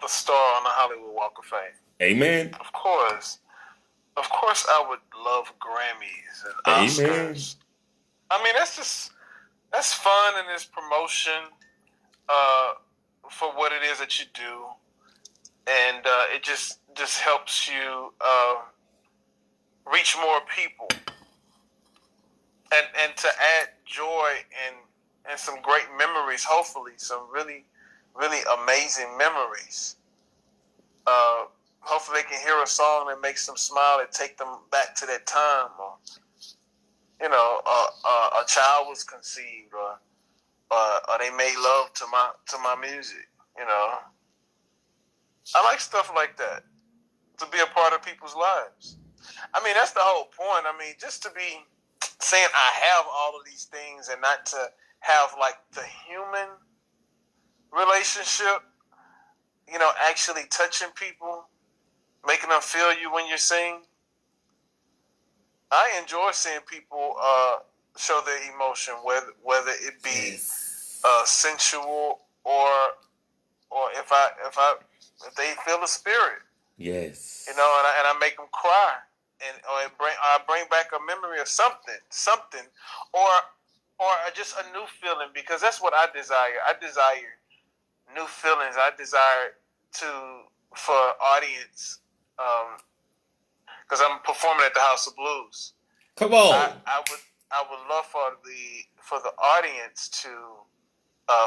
the star on the Hollywood Walk of Fame. Amen. Of course. Of course, I would love Grammys and Amen. Oscars. I mean, that's fun and it's promotion for what it is that you do, and it just helps you reach more people, and to add joy and some great memories. Hopefully, some really really amazing memories. Hopefully, they can hear a song that makes them smile and take them back to that time, or a child was conceived, or they made love to my music. I like stuff like that, to be a part of people's lives. I mean, that's the whole point. I mean, just to be saying I have all of these things and not to have like the human relationship, actually touching people, making them feel you when you sing. I enjoy seeing people show their emotion, whether it be sensual or if they feel the spirit. Yes. And I make them cry, or I bring back a memory of something, or just a new feeling, because that's what I desire. I desire new feelings. I desire for audience, because I'm performing at the House of Blues. Come on. I would love for the audience to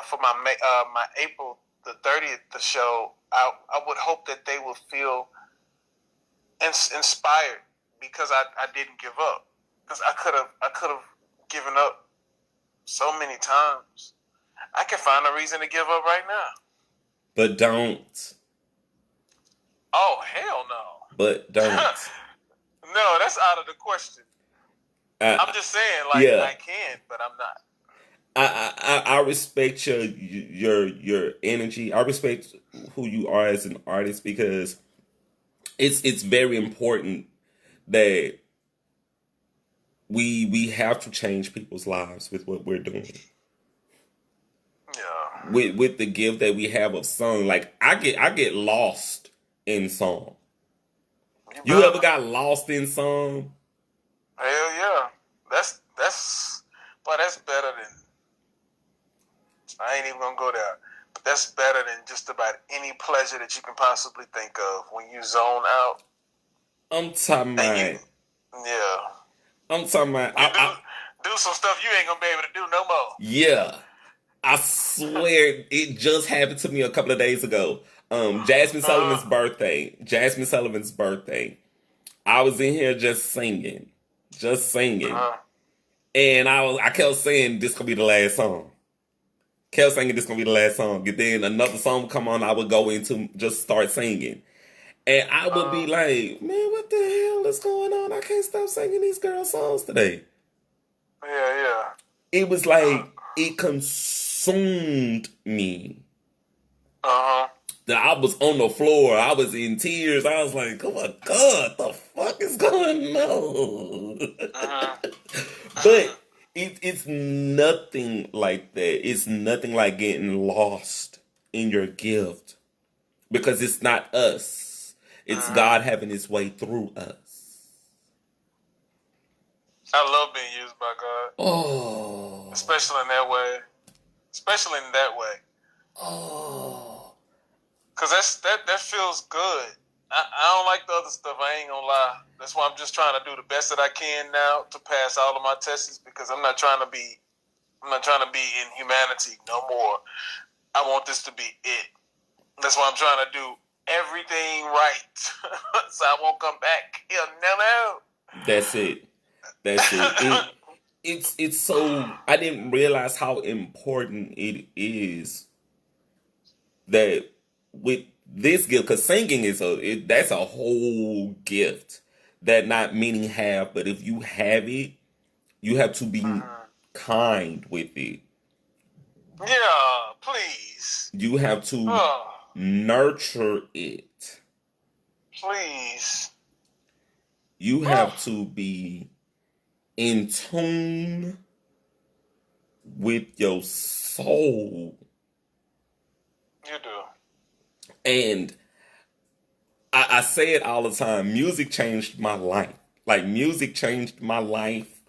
for my April the 30th the show. I would hope that they will feel inspired, because I didn't give up, because I could have given up so many times. I can find a reason to give up right now. But don't. Oh, hell no. But don't. No, that's out of the question. I'm just saying, I can, but I'm not. I respect your energy. I respect who you are as an artist, because it's very important that we have to change people's lives with what we're doing. Yeah. With the gift that we have of song, like I get lost in song. You ever got lost in song? Hell yeah. That's better than, I ain't even gonna go there. But that's better than just about any pleasure that you can possibly think of when you zone out. I'm talking about. Yeah. I'm talking about. Do some stuff you ain't gonna be able to do no more. Yeah. I swear it just happened to me a couple of days ago. Jasmine Sullivan's birthday. Jasmine Sullivan's birthday. I was in here just singing. And I kept saying this gonna be the last song. Kept singing this gonna be the last song. And then another song would come on, I would go into just start singing. And I would be like, man, what the hell is going on? I can't stop singing these girl songs today. Yeah. It was like it consumed me. I was on the floor. I was in tears. I was like, oh my God, the fuck is going on? But it's nothing like that. It's nothing like getting lost in your gift, because it's not us. It's God having his way through us. I love being used by God. Oh. Especially in that way. Oh. Because that feels good. I don't like the other stuff. I ain't gonna lie. That's why I'm just trying to do the best that I can now to pass all of my tests, because I'm not trying to be in humanity no more. I want this to be it. That's why I'm trying to do everything right, so I won't come back here never. That's it. It's so, I didn't realize how important it is that with this gift, because singing that's a whole gift that not many have. But if you have it, you have to be kind with it. Yeah, please. You have to Oh, nurture it. please. You Oh, have to be in tune with your soul. you do. And I say it all the time. Music changed my life. Like, music changed my life.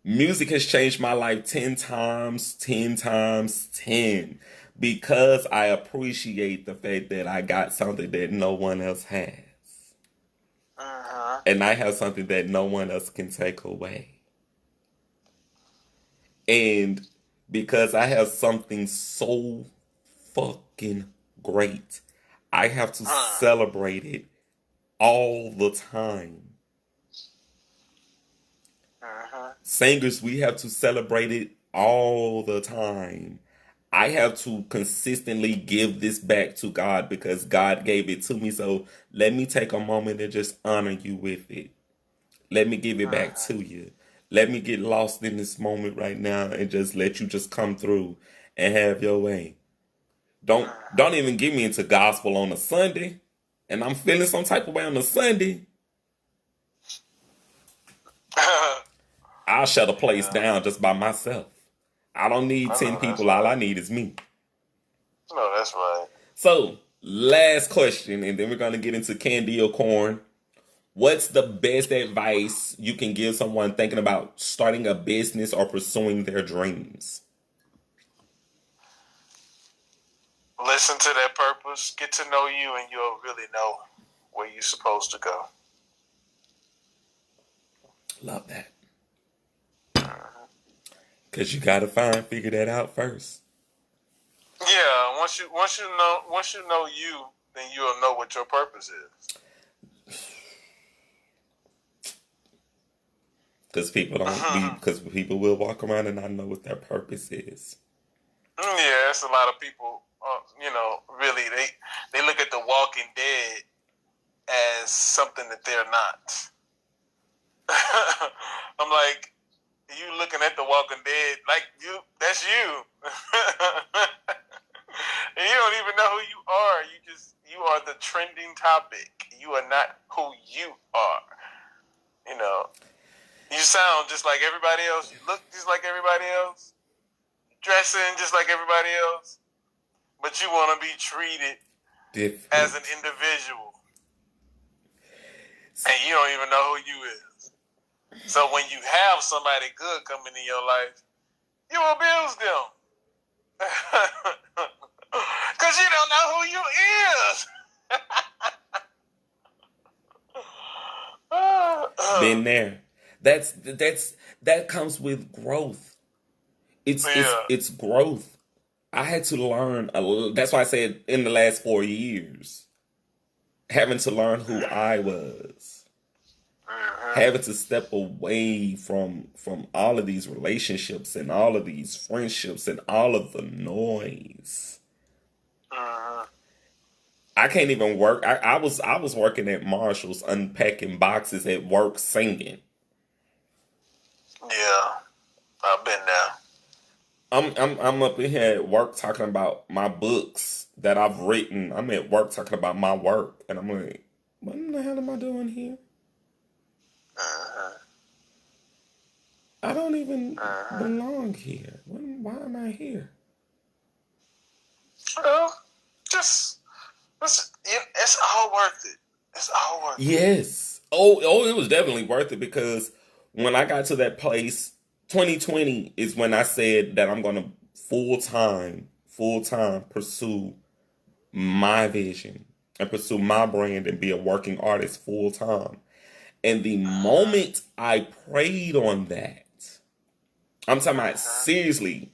Music has changed my life 10 times, 10 times, 10. Because I appreciate the fact that I got something that no one else has. Uh-huh. And I have something that no one else can take away. And because I have something so fucking great, I have to celebrate it all the time. Uh-huh. Singers, we have to celebrate it all the time. I have to consistently give this back to God because God gave it to me. So let me take a moment and just honor you with it. Let me give it back Uh-huh. to you. Let me get lost in this moment right now and just let you just come through and have your way. Don't even get me into gospel on a Sunday. And I'm feeling some type of way on a Sunday. I'll shut a place Yeah, down just by myself. I don't need I 10 know that's people. All I right. need is me. No, that's right. So, last question, and then we're going to get into candy or corn. What's the best advice you can give someone thinking about starting a business or pursuing their dreams? Listen to that purpose, get to know you, and you'll really know where you're supposed to go. Love that. Because you got to figure that out first. Yeah, once you know you, then you'll know what your purpose is. Because people will walk around and not know what their purpose is. Yeah, it's a lot of people. Really, they look at the Walking Dead as something that they're not. I'm like, you looking at the Walking Dead like that's you. And you don't even know who you are. You are the trending topic. You are not who you are. You know, you sound just like everybody else. You look just like everybody else. Dressing just like everybody else. But you want to be treated as an Different. individual. And you don't even know who you is. So when you have somebody good coming in your life, you abuse them. Because you don't know who you is. Been there. That comes with growth. Yeah. It's growth. I had to learn that's why I said in the last 4 years, having to learn who I was, having to step away from all of these relationships and all of these friendships and all of the noise. I can't even work. I was working at Marshall's unpacking boxes at work singing. Yeah. I've been there. I'm up in here at work talking about my books that I've written. I'm at work talking about my work, and I'm like, what in the hell am I doing here? I don't even belong here. Why am I here? Well, it's all worth it. It's all worth it. Yes. It was definitely worth it because when I got to that place, 2020 is when I said that I'm gonna full time pursue my vision and pursue my brand and be a working artist full time. And the moment I prayed on that, I'm talking about seriously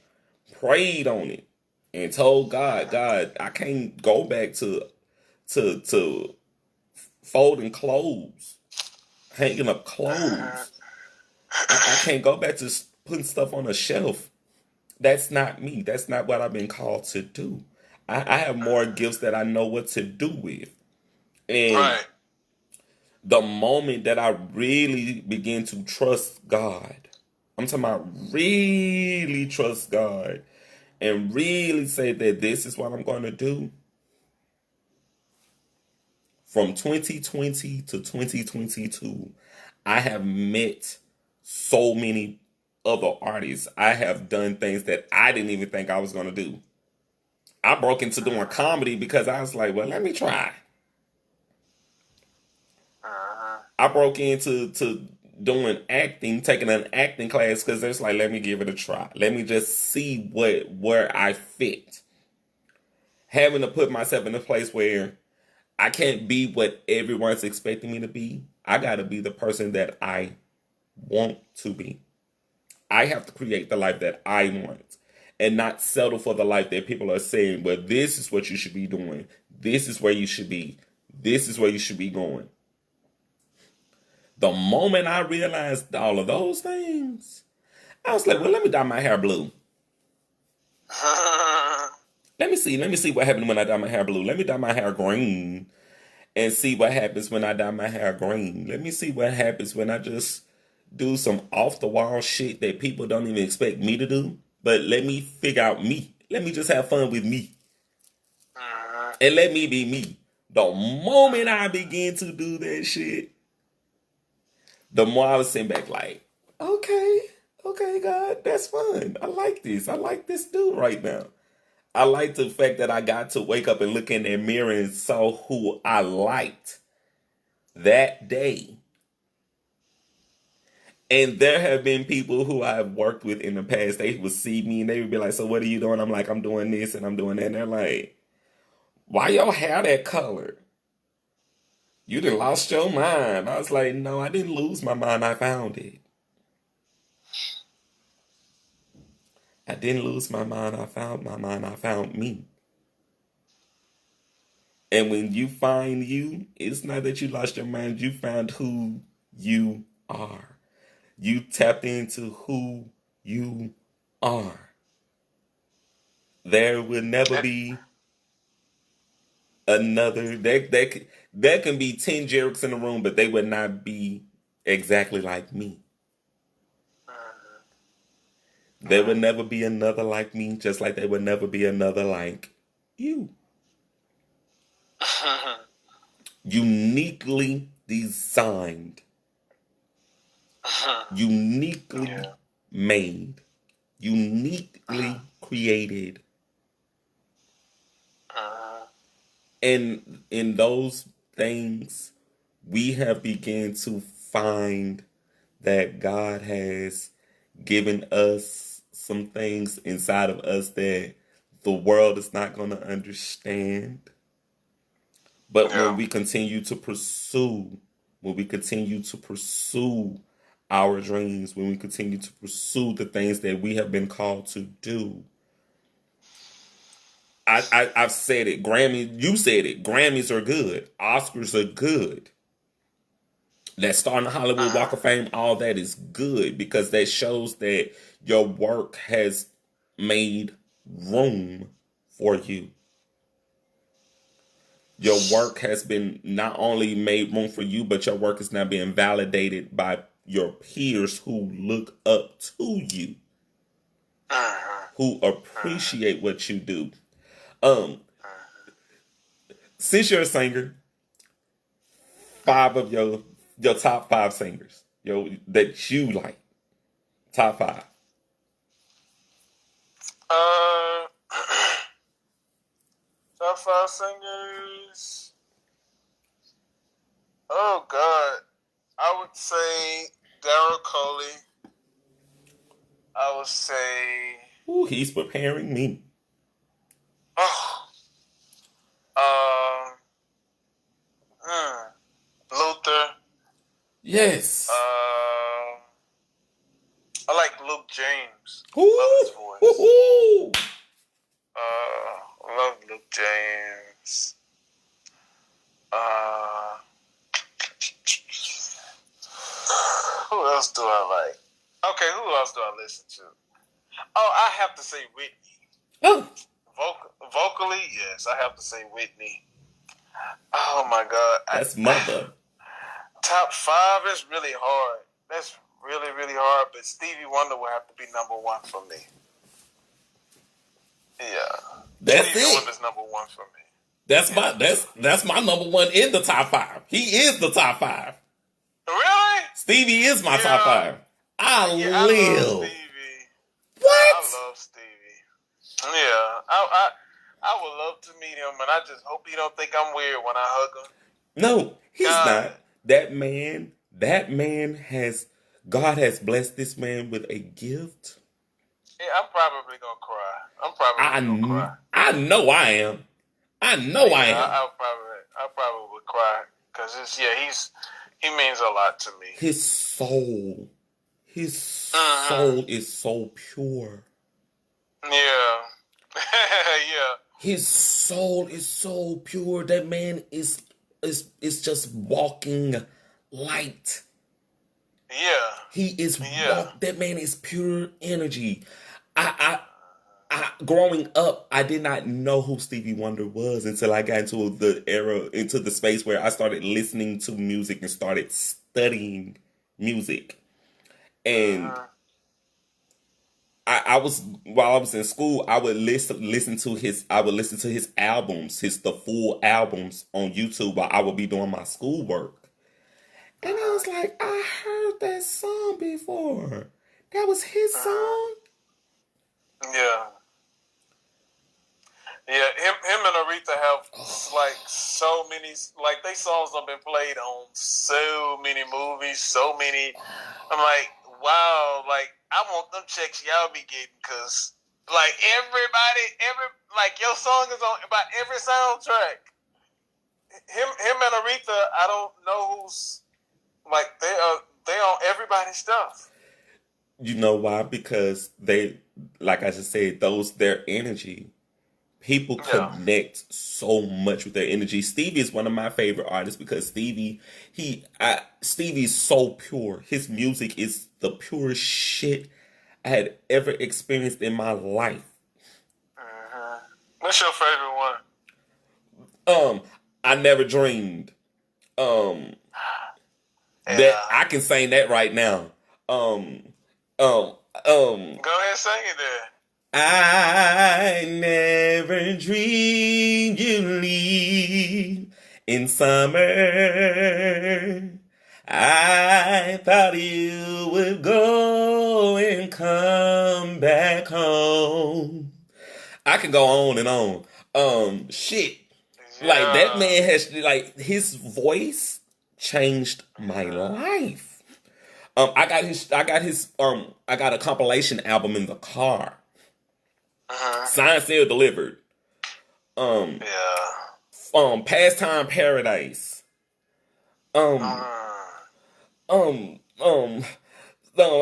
prayed on it and told God, I can't go back to folding clothes, hanging up clothes. I can't go back to putting stuff on a shelf. That's not me. That's not what I've been called to do. I have more gifts that I know what to do with. And Right. the moment that I really begin to trust God, I'm talking about really trust God and really say that this is what I'm going to do, from 2020 to 2022, I have met so many other artists. I have done things that I didn't even think I was going to do. I broke into doing comedy because I was like, well, let me try. I broke into doing acting, taking an acting class because it's like, let me give it a try. Let me just see where I fit. Having to put myself in a place where I can't be what everyone's expecting me to be. I got to be the person that I want to be. I have to create the life that I want and not settle for the life that people are saying, well, this is what you should be doing. This is where you should be. This is where you should be going. The moment I realized all of those things, I was like, well, let me dye my hair blue. Let me see what happens when I dye my hair blue. Let me dye my hair green and see what happens when I dye my hair green. Let me see what happens when I just do some off the wall shit that people don't even expect me to do. But let me figure out me. Let me just have fun with me. And let me be me. The moment I begin to do that shit, the more I was sitting back like, okay, God, that's fun. I like this. I like this dude right now. I like the fact that I got to wake up and look in that mirror and saw who I liked that day. And there have been people who I've worked with in the past, they would see me and they would be like, so what are you doing? I'm like, I'm doing this and I'm doing that. And they're like, why your hair that color? You done lost your mind. I was like, no, I didn't lose my mind. I found it. I didn't lose my mind. I found my mind. I found me. And when you find you, it's not that you lost your mind. You found who you are. You tapped into who you are. There will never be another. There can be 10 Jerichs in the room, but they would not be exactly like me. There would never be another like me, just like there would never be another like you. Uniquely designed. Uniquely made. Uniquely created. And in those things, we have begun to find that God has given us some things inside of us that the world is not going to understand. But when we continue to pursue, our dreams, when we continue to pursue the things that we have been called to do, I've said it. You said it. Grammys are good. Oscars are good. That starting the Hollywood Walk of Fame, all that is good because that shows that your work has made room for you. Your work has been not only made room for you, but your work is now being validated by your peers who look up to you, who appreciate what you do. Since you're a singer, 5 of your top 5 singers that you like, top 5. Top 5 singers. Oh God, I would say Daryl Coley. I would say. Ooh, he's preparing me. Luther. Yes. I like Luke James. Ooh, Love his voice. ooh. Love Luke James. Who else do I like? Okay, who else do I listen to? Oh, I have to say Whitney. Oh. Vocally, yes, I have to say Whitney. Oh my God. That's mother. Top 5 is really hard. That's really, really hard, but Stevie Wonder will have to be number 1 for me. Yeah. That's Stevie it. Wonder's number one for me. That's my number one in the top five. He is the top five. Really? Stevie is my top Yeah. five. I Yeah, I love live. Stevie. What? I love Stevie. Yeah. I would love to meet him, and I just hope he don't think I'm weird when I hug him. No, he's God. not. That man has, God has blessed this man with a gift. Yeah, I'm probably gonna cry. I'm probably gonna cry. I know I am. I know I Yeah, am. I probably would cry because he means a lot to me. His soul is so pure. Yeah, yeah, His soul is so pure. That man is just walking light. yeah, He is yeah. that man is pure energy. I growing up, I did not know who Stevie Wonder was until I got into the space where I started listening to music and started studying music. And I was, while I was in school, I would listen to his albums, the full albums on YouTube while I would be doing my schoolwork. And I was like, I heard that song before. That was his song. Yeah. Yeah, him and Aretha have like so many, like they songs have been played on so many movies, so many. I'm like, wow, like I want them checks y'all be getting, cause like like your song is on about every soundtrack. Him and Aretha, I don't know who's like they on everybody's stuff. You know why? Because they, like I just said, their energy. People connect so much with their energy. Stevie is one of my favorite artists because Stevie's so pure. His music is the purest shit I had ever experienced in my life. What's your favorite one? I never dreamed. That I can sing that right now. Go ahead, sing it then. I never dreamed you'd leave in summer. I thought you would go and come back home. I can go on and on. Shit. Yeah. Like that man has, like, his voice changed my life. I got a compilation album in the car. Signed, sealed, delivered. Pastime Paradise. The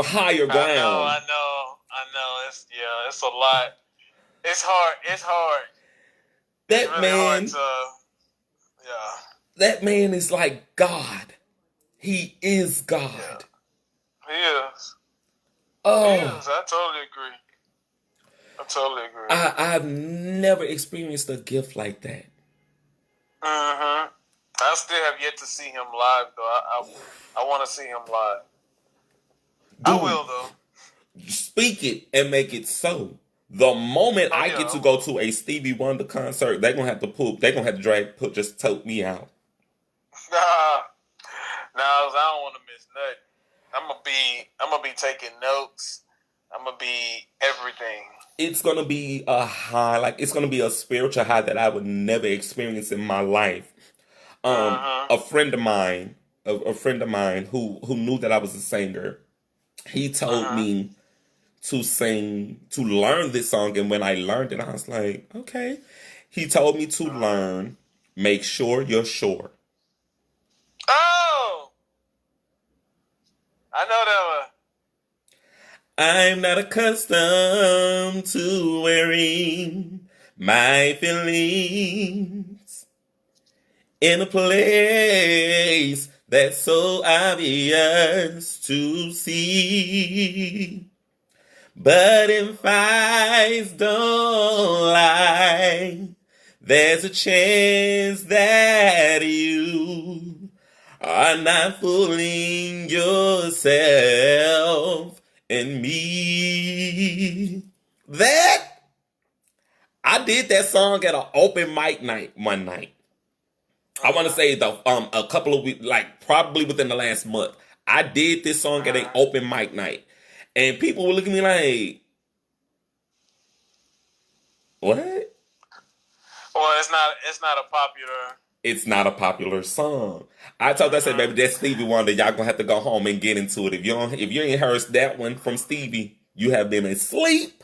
Higher Ground. I know. It's a lot. It's hard. That really man. That man is like God. He is God. Yeah. He is. Oh. He is. I totally agree. I've never experienced a gift like that. I still have yet to see him live, though. I want to see him live. Dude, I will, though. Speak it and make it so. The moment I get to go to a Stevie Wonder concert, they're gonna have to just tote me out. No, I don't want to miss nothing. I'm gonna be taking notes. I'm gonna be everything. It's gonna be a high, like it's gonna be a spiritual high that I would never experience in my life. A friend of mine who knew that I was a singer, he told me to learn this song, and when I learned it, I was like, okay. He told me to learn Make Sure You're Sure. Oh! I know that one. I'm not accustomed to wearing my feelings in a place that's so obvious to see. But if eyes don't lie, there's a chance that you are not fooling yourself and me. That I did that song at an open mic night one night. I want to say a couple of weeks, like probably within the last month. I did this song at an open mic night, and people were looking at me like, "What?" Well, it's not a popular. It's not a popular song. I said, baby, that's Stevie Wonder. Y'all gonna have to go home and get into it. If you ain't heard that one from Stevie, you have been asleep.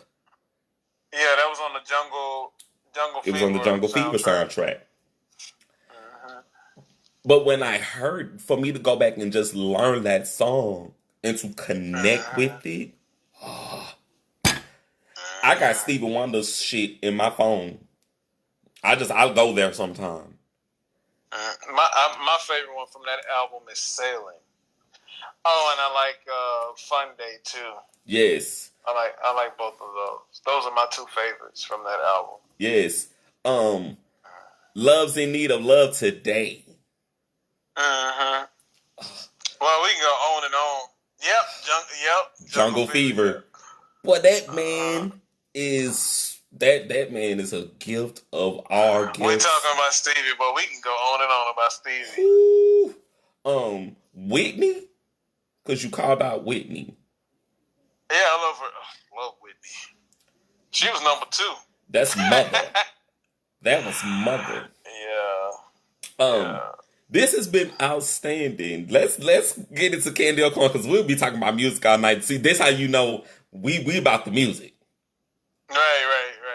Yeah, that was on the Jungle It Fever. was on the Jungle Fever soundtrack. But when I heard, for me to go back and just learn that song and to connect with it, I got Stevie Wonder's shit in my phone. I'll go there sometime. My favorite one from that album is Sailing. Oh, and I like Fun Day too. Yes. I like both of those. Those are my two favorites from that album. Yes. Love's in Need of Love Today. Well, we can go on and on. Yep. Jungle Fever. Boy, that man is a gift of our gifts. We're talking about Stevie, but we can go on and on about Stevie. Ooh. Whitney? Because you called out Whitney. Yeah, I love her. I love Whitney. She was number 2. That's Mother. That was Mother. Yeah. This has been outstanding. Let's get into Candy or Corn because we'll be talking about music all night. See, this how you know we about the music. Right.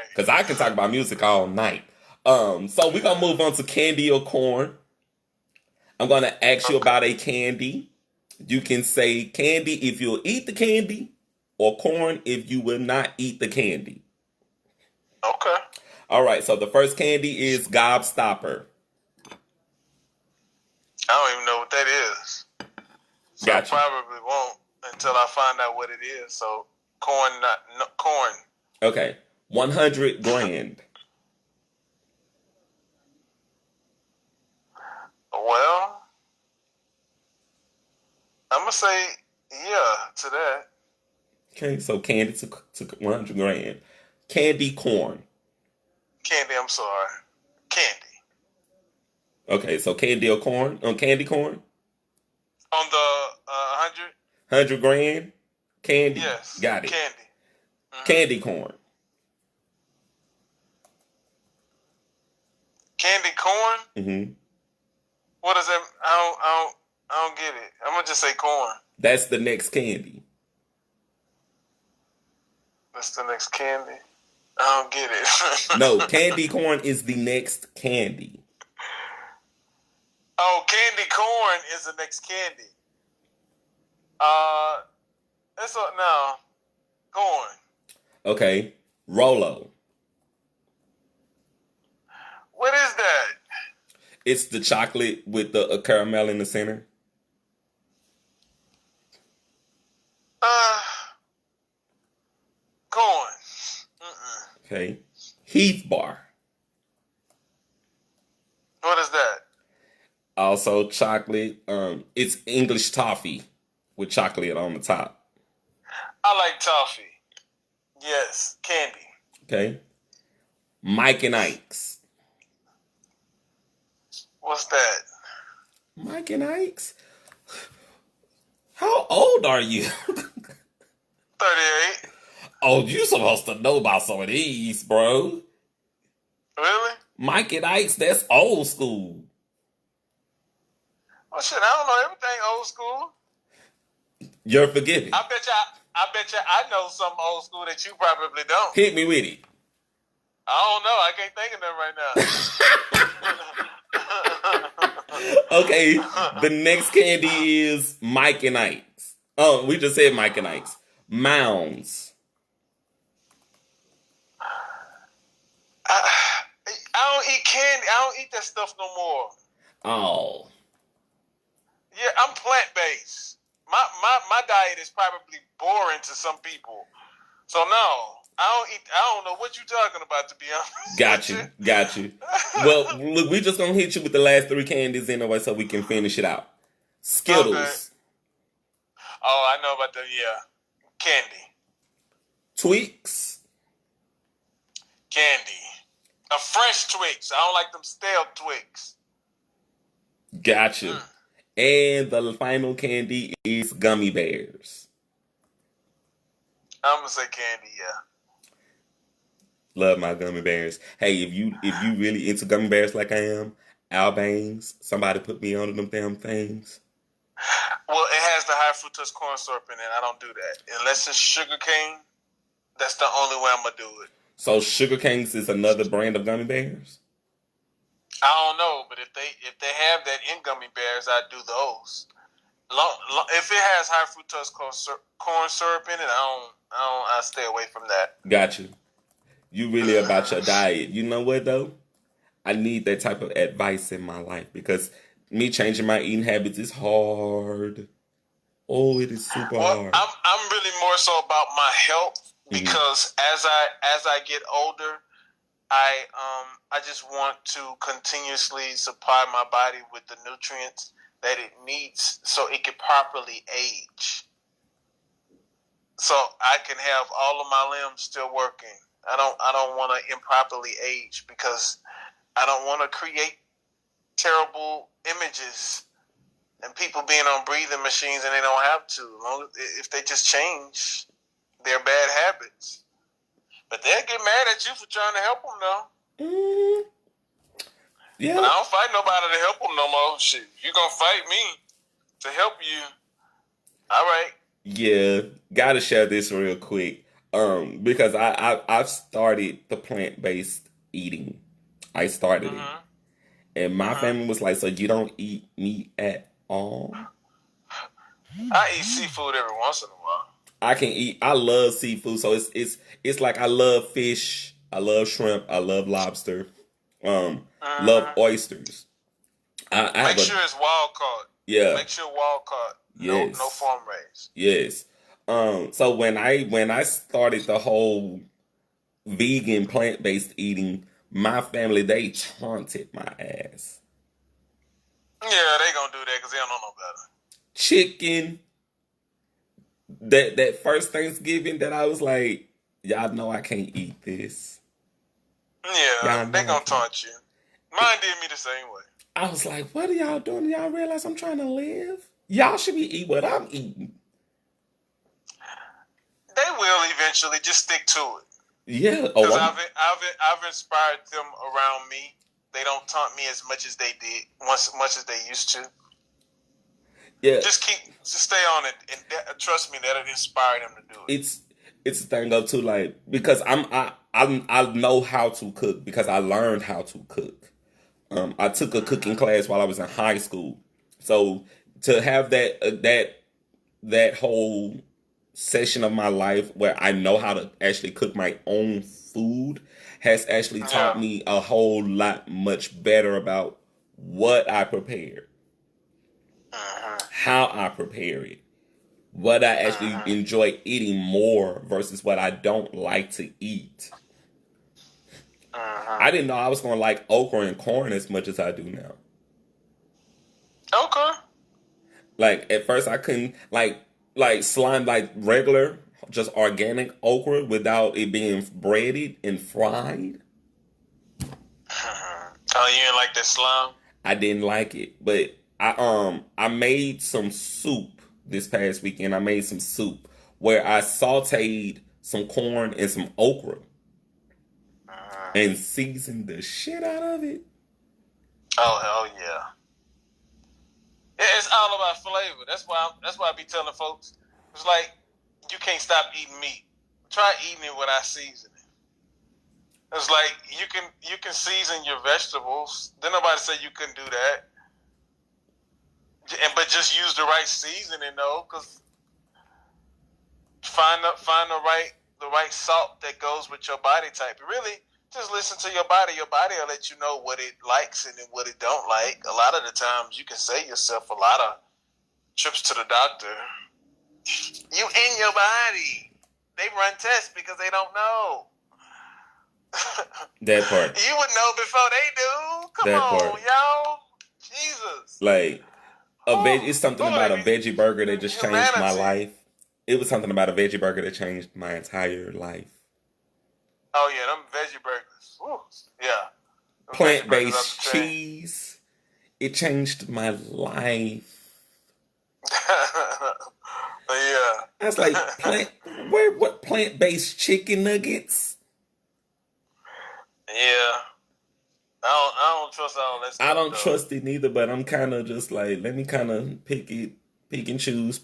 Because I can talk about music all night. So we're gonna move on to Candy or Corn. I'm gonna ask you about a candy. You can say candy if you'll eat the candy, or corn if you will not eat the candy. Okay. All right. So the first candy is Gobstopper. I don't even know what that is. So Gotcha. I probably won't until I find out what it is. So corn. Okay. 100 grand. Well, I'm gonna say yeah to that. Okay, so candy to 100 grand. Candy corn. Candy. I'm sorry. Candy. Okay, so candy or corn? On candy corn? On the 100? 100 grand? Candy. Yes. Got it. Candy. Candy corn. Candy corn? Mm-hmm. What is that? I don't get it. I'm gonna just say corn. That's the next candy. That's the next candy. I don't get it. No, candy corn is the next candy. Oh, candy corn is the next candy. No. Corn. Okay. Rolo. What is that? It's the chocolate with the caramel in the center. Corn. Okay. Heath bar. What is that? Also chocolate. It's English toffee with chocolate on the top. I like toffee. Yes, candy. Okay. Mike and Ike's. What's that? Mike and Ike's? How old are you? 38. Oh, you supposed to know about some of these, bro. Really? Mike and Ike's, that's old school. Oh shit, I don't know everything old school. You're forgiven. I bet you I know some old school that you probably don't. Hit me with it. I don't know. I can't think of them right now. Okay, the next candy is Mike and Ike's. Oh, we just said Mike and Ike's. Mounds. I don't eat candy. I don't eat that stuff no more. Oh. Yeah, I'm plant-based. My diet is probably boring to some people. So no, I don't know what you're talking about, to be honest. Got you. Well, look, we just gonna hit you with the last 3 candies anyway so we can finish it out. Skittles. Okay. Oh, I know about candy. Tweaks. Candy. A fresh Twix. I don't like them stale Twix. Gotcha. And the final candy is gummy bears. I'm gonna say candy. Yeah. Love my gummy bears. Hey, if you really into gummy bears like I am, Albane's, somebody put me on them damn things. Well, it has the high fructose corn syrup in it. I don't do that unless it's sugar cane. That's the only way I'm gonna do it. So Sugar Canes is another brand of gummy bears? I don't know, but if they have that in gummy bears, I do those. If it has high fructose corn syrup in it, I stay away from that. Got you. You really about your diet. You know what though? I need that type of advice in my life because me changing my eating habits is hard. Oh, it is super Well, hard. I'm really more so about my health because as I get older, I just want to continuously supply my body with the nutrients that it needs so it can properly age. So I can have all of my limbs still working. I don't want to improperly age because I don't want to create terrible images and people being on breathing machines and they don't have to. If they just change their bad habits. But they'll get mad at you for trying to help them, though. Yeah. But I don't fight nobody to help them no more. Shit, you gonna fight me to help you. All right. Yeah. Gotta share this real quick. Because I've started the plant-based eating. I started it. And my family was like, so you don't eat meat at all? I eat seafood every once in a while. I love seafood, so it's like I love fish, I love shrimp, I love lobster, love oysters. Make sure it's wild caught. Yeah. Make sure wild caught. Yes. No farm raised. Yes. So when I started the whole vegan plant-based eating, my family, they taunted my ass. Yeah, they gonna do that because they don't know no better. Chicken. That first Thanksgiving that I was like, y'all know I can't eat this. Yeah, they gonna taunt you. Mine did me the same way. I was like, what are y'all doing? Do y'all realize I'm trying to live? Y'all should be eating what I'm eating. They will eventually. Just stick to it. Yeah. Because I've inspired them around me. They don't taunt me as much as they did, as much as they used to. Yeah. Just stay on it, and trust me, that'll inspire them to do it. It's the thing though too, like because I know how to cook because I learned how to cook. I took a cooking class while I was in high school, so to have that whole session of my life where I know how to actually cook my own food has actually taught me a whole lot much better about what I prepared, how I prepare it, what I actually enjoy eating more versus what I don't like to eat. I didn't know I was going to like okra and corn as much as I do now. Okay. Like at first I couldn't like slime like regular, just organic okra without it being breaded and fried. Oh, you didn't like that slime? I didn't like it, but I made some soup this past weekend. I made some soup where I sauteed some corn and some okra and seasoned the shit out of it. Oh hell yeah! It's all about flavor. That's why I be telling folks. It's like you can't stop eating meat. Try eating it without seasoning. It's like you can season your vegetables. Then nobody said you couldn't do that. But just use the right seasoning though, because find the right salt that goes with your body type. Really, just listen to your body. Your body will let you know what it likes and what it don't like. A lot of the times, you can save yourself a lot of trips to the doctor. You in your body. They run tests because they don't know. That part. You would know before they do. Come That on, part. y'all. Jesus. Like it's something about a veggie burger that just changed my life. It was something about a veggie burger that changed my entire life. Oh yeah, them veggie burgers. Woo. Yeah. Plant-based cheese. It changed my life. Yeah. I was like, what plant-based chicken nuggets? Yeah. I don't trust all that stuff. I don't though. trust it neither, but I'm kind of just like, let me kind of pick and choose.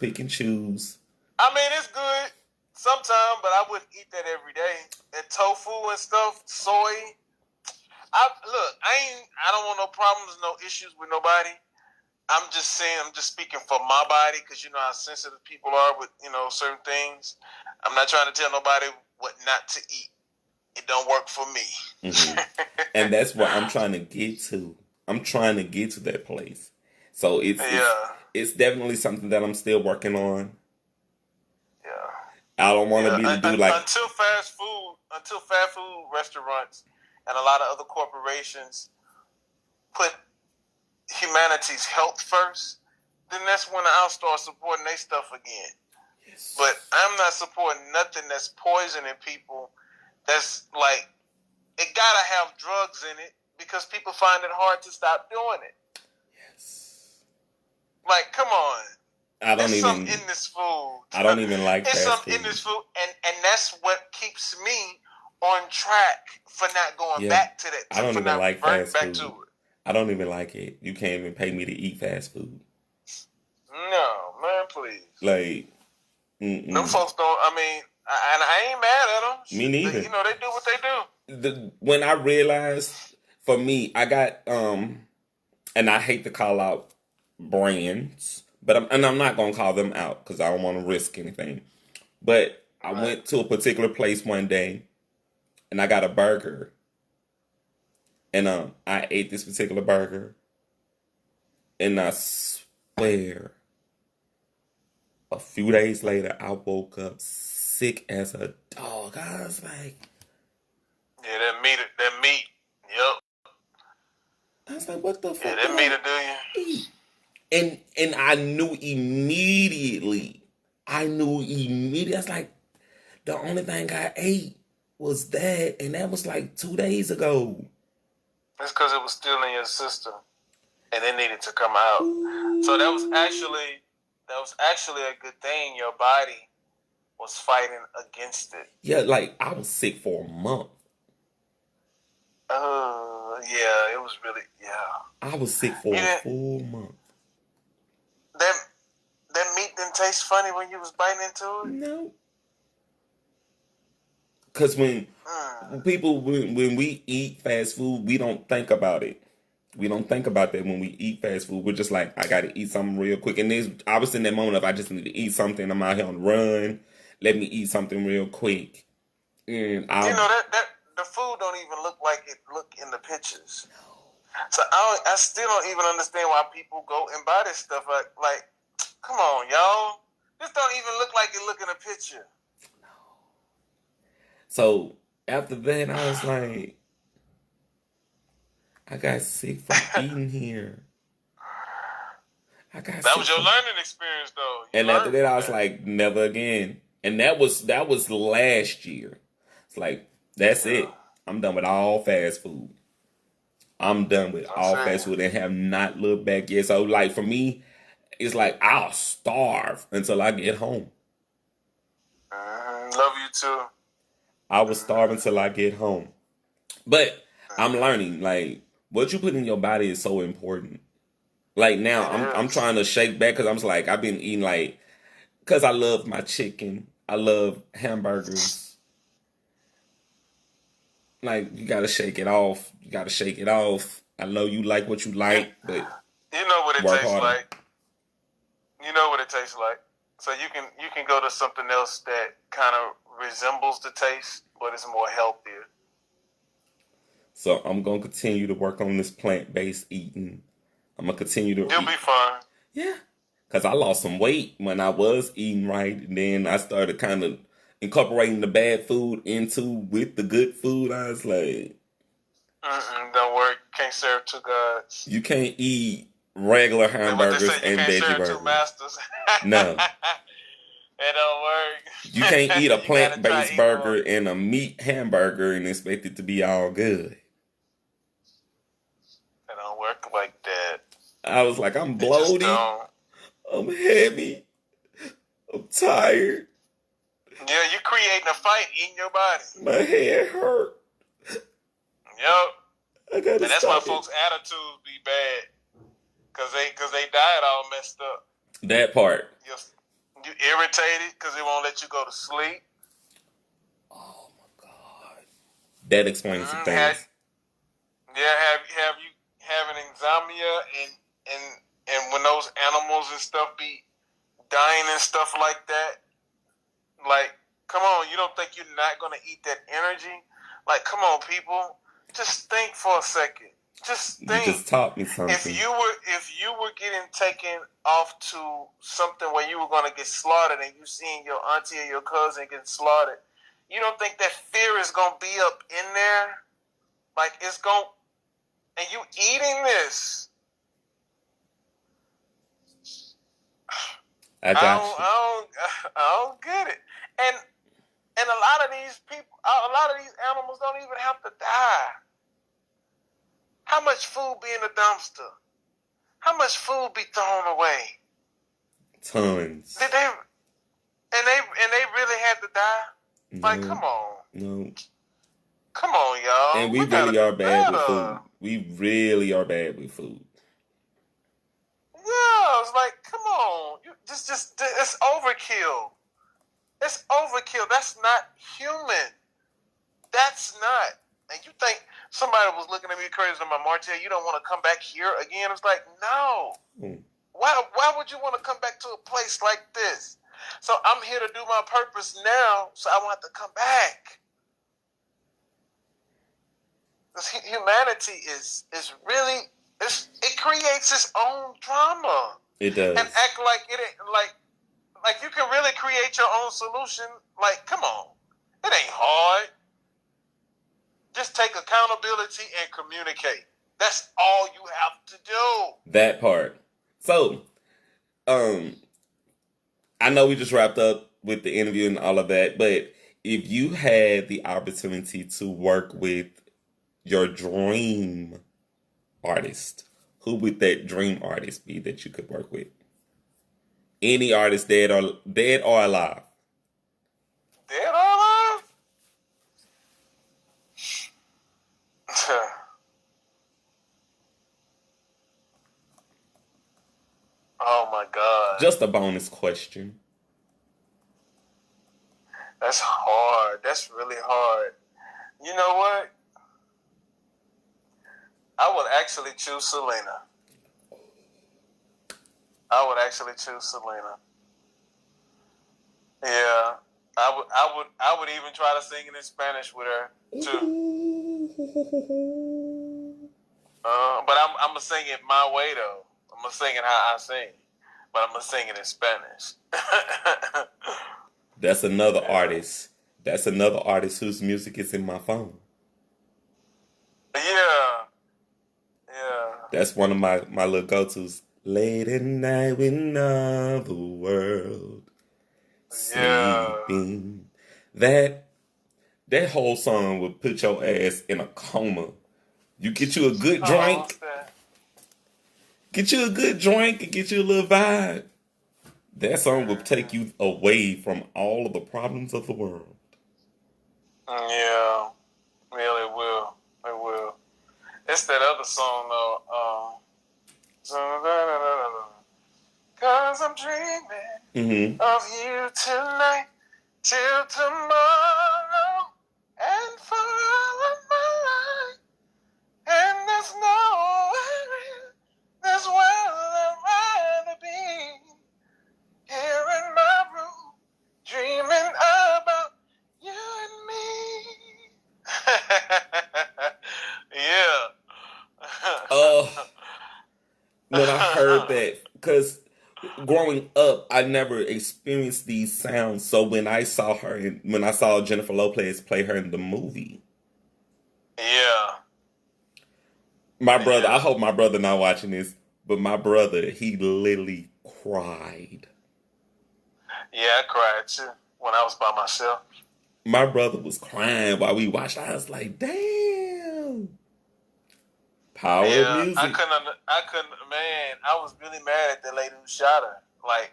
I mean, it's good sometimes, but I wouldn't eat that every day. And tofu and stuff, soy. I don't want no problems, no issues with nobody. I'm just saying, I'm just speaking for my body because you know how sensitive people are with certain things. I'm not trying to tell nobody what not to eat. It don't work for me. Mm-hmm. And that's what I'm trying to get to. I'm trying to get to that place. So it's definitely something that I'm still working on. Yeah. I don't want to be the dude like until fast food restaurants and a lot of other corporations put humanity's health first, then that's when I'll start supporting their stuff again. Yes. But I'm not supporting nothing that's poisoning people. That's like, it gotta have drugs in it because people find it hard to stop doing it. Yes. Like, come on. There's something in this food. I don't even like There's fast something food. in this food, and that's what keeps me on track for not going back to that. I don't even like fast food. To it. I don't even like it. You can't even pay me to eat fast food. No, man, please. Like, them folks don't. I mean, I ain't mad at them. Me neither. They do what they do. When I realized, for me, I got and I hate to call out brands, but I'm not gonna call them out because I don't want to risk anything. But I went to a particular place one day, and I got a burger, and I ate this particular burger, and I swear, a few days later, I woke up sick as a dog. I was like, yeah, that meat. Yep. I was like, what the fuck? Yeah, that meat will do you. And I knew immediately. I was like, the only thing I ate was that, and that was like 2 days ago. It's because it was still in your system, and it needed to come out. Ooh. So that was actually a good thing. Your body was fighting against it. Yeah, like I was sick for a month. Yeah, it was really, I was sick for a full month. That meat didn't taste funny when you was biting into it? No. Because when we eat fast food, we don't think about it. We don't think about that when we eat fast food. We're just like, I got to eat something real quick. And I was in that moment of, I just need to eat something. I'm out here on the run. Let me eat something real quick. And that the food don't even look like it look in the pictures. No. So I still don't even understand why people go and buy this stuff. Like, come on, y'all. This don't even look like it look in a picture. No. So after that, I was like, I got sick from eating here. That was your learning experience, though. And after that, I was like, never again. And that was last year. It's like, that's it. I'm done with all fast food. I'm done with all fast food and have not looked back yet. So, like, for me, it's like I'll starve until I get home. Love you too. I will starve until I get home. But I'm learning, like, what you put in your body is so important. Like, now, I'm trying to shake back because I'm just like, I've been eating, like, because I love my chicken. I love hamburgers. Like, you gotta shake it off. I know you like what you like, but you know what it tastes like. You know what it tastes like. So you can go to something else that kind of resembles the taste, but it's more healthier. So I'm gonna continue to work on this plant-based eating. I'm gonna continue to. You'll be fine. Yeah, because I lost some weight when I was eating right, and then I started kind of incorporating the bad food with the good food. I was like, don't worry, you can't serve two gods. You can't eat regular hamburgers and veggie burgers. Two masters. No. It don't work. You can't eat a plant-based burger and a meat hamburger and expect it to be all good. work like that. I was like, I'm It just bloated, don't. I'm heavy, I'm tired, Yeah, you creating a fight in your body. my head hurt. Yep. I gotta And that's why stop it. folks' attitudes be bad. Cause they diet all messed up. That part. You irritated because they won't let you go to sleep. Oh my God. That explains some things. Have you having insomnia and and when those animals and stuff be dying and stuff like that? Like, come on, you don't think you're not gonna eat that energy? Like, come on, people, just think for a second. Just You think. just taught me something. If you were getting taken off to something where you were gonna get slaughtered and you seen your auntie or your cousin get slaughtered, you don't think that fear is gonna be up in there? Like it's gonna, and you eating this? I got you. I don't get it. And a lot of these people, a lot of these animals don't even have to die. How much food be in the dumpster? How much food be thrown away? Tons. Did they? And they really had to die? No, Like, come on. No. Come on, y'all. And we really are bad with food. We really are bad with food. Yeah, it's like, come on. Just it's overkill. It's overkill. That's not human. That's not. And you think somebody was looking at me crazy, I'm like, Martell, you don't want to come back here again? It's like, no. Why would you want to come back to a place like this? So I'm here to do my purpose now, so I want to come back. Because humanity is really, it creates its own drama. It does. And act like it ain't, like you can really create your own solution. Like, come on. It ain't hard. Just take accountability and communicate. That's all you have to do. That part. So, I know we just wrapped up with the interview and all of that, but if you had the opportunity to work with your dream artist, who would that dream artist be that you could work with? Any artist, dead or alive? Dead or alive? Oh my God. Just a bonus question. That's hard. That's really hard. You know what? I would actually choose Selena. Yeah. I would even try to sing it in Spanish with her too. But I'm gonna sing it my way though. I'm gonna sing it how I sing, but I'm gonna sing it in Spanish. That's another artist. That's another artist whose music is in my phone. Yeah. That's one of my little go-tos. Late at night when all the world sleeping. That whole song would put your ass in a coma. You get you a good drink. Get you a good drink and get you a little vibe. That song will take you away from all of the problems of the world. Yeah. It will. It's that other song though. Cause I'm dreaming of you tonight till tomorrow and for all of my life. And there's nowhere in this world I'd rather be. Here in my room, dreaming about you and me. Yeah. When I heard that, because growing up, I never experienced these sounds. So when I saw Jennifer Lopez play her in the movie, my brother, I hope my brother not watching this, but my brother, he literally cried. Yeah, I cried too when I was by myself. My brother was crying while we watched. I was like, damn. Power of Yeah, music. man, I was really mad at the lady who shot her. Like,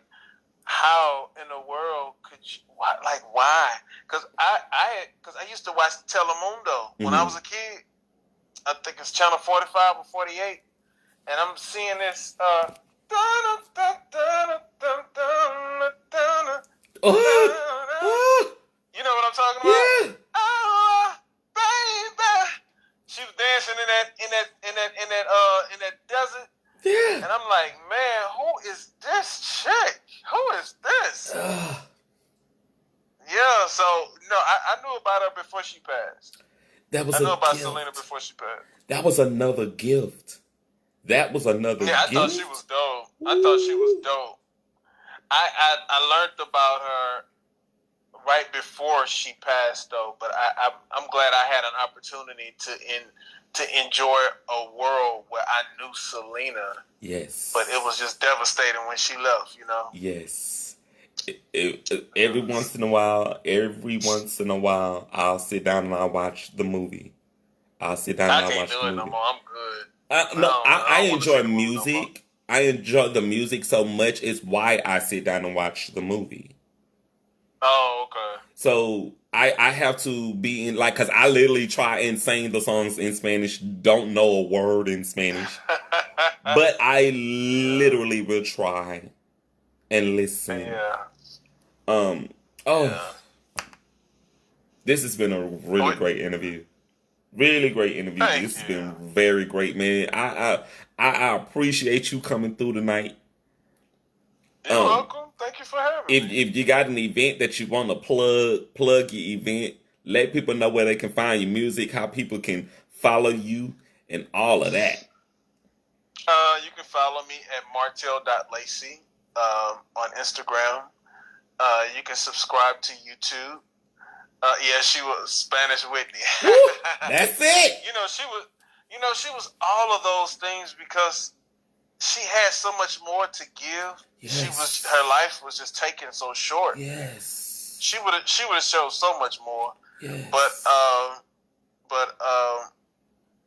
how in the world could you, why? Because I used to watch Telemundo when I was a kid. I think it's channel 45 or 48. And I'm seeing this, you know what I'm talking about? Yeah. Oh, baby. She was dancing in that desert. Yeah. And I'm like, man, who is this chick? Who is this? Yeah, so I knew about her before she passed. That was I a knew about gift. Selena before she passed. That was another gift. That was another Yeah, I gift. thought she was dope. I thought she was dope. I learned about her right before she passed, though. But I'm glad I had an opportunity to enjoy a world where I knew Selena. Yes. But it was just devastating when she left. Yes. Every once in a while, I'll sit down and I'll watch the movie. I'll sit down and I I'll can't watch do the it no movie. more. I'm good. I don't wanna see enjoy the movie no more. music. I enjoy the music so much. It's why I sit down and watch the movie. Oh, okay. So I have to be in, like, because I literally try and sing the songs in Spanish. Don't know a word in Spanish, but I literally will try and listen. Yeah. Oh, Yeah. this has been a really great interview. Really great interview. Thank This has you. been very great, man. I appreciate you coming through tonight. You're welcome. Thank you for having me. If you got an event that you want to plug your event, let people know where they can find your music, how people can follow you, and all of that. You can follow me at Martell.Lacey on Instagram. You can subscribe to YouTube. Yeah, she was Spanish Whitney. Woo, that's it. She was all of those things because she had so much more to give. Yes. Her life was just taken so short. Yes. She would have showed so much more. Yes. But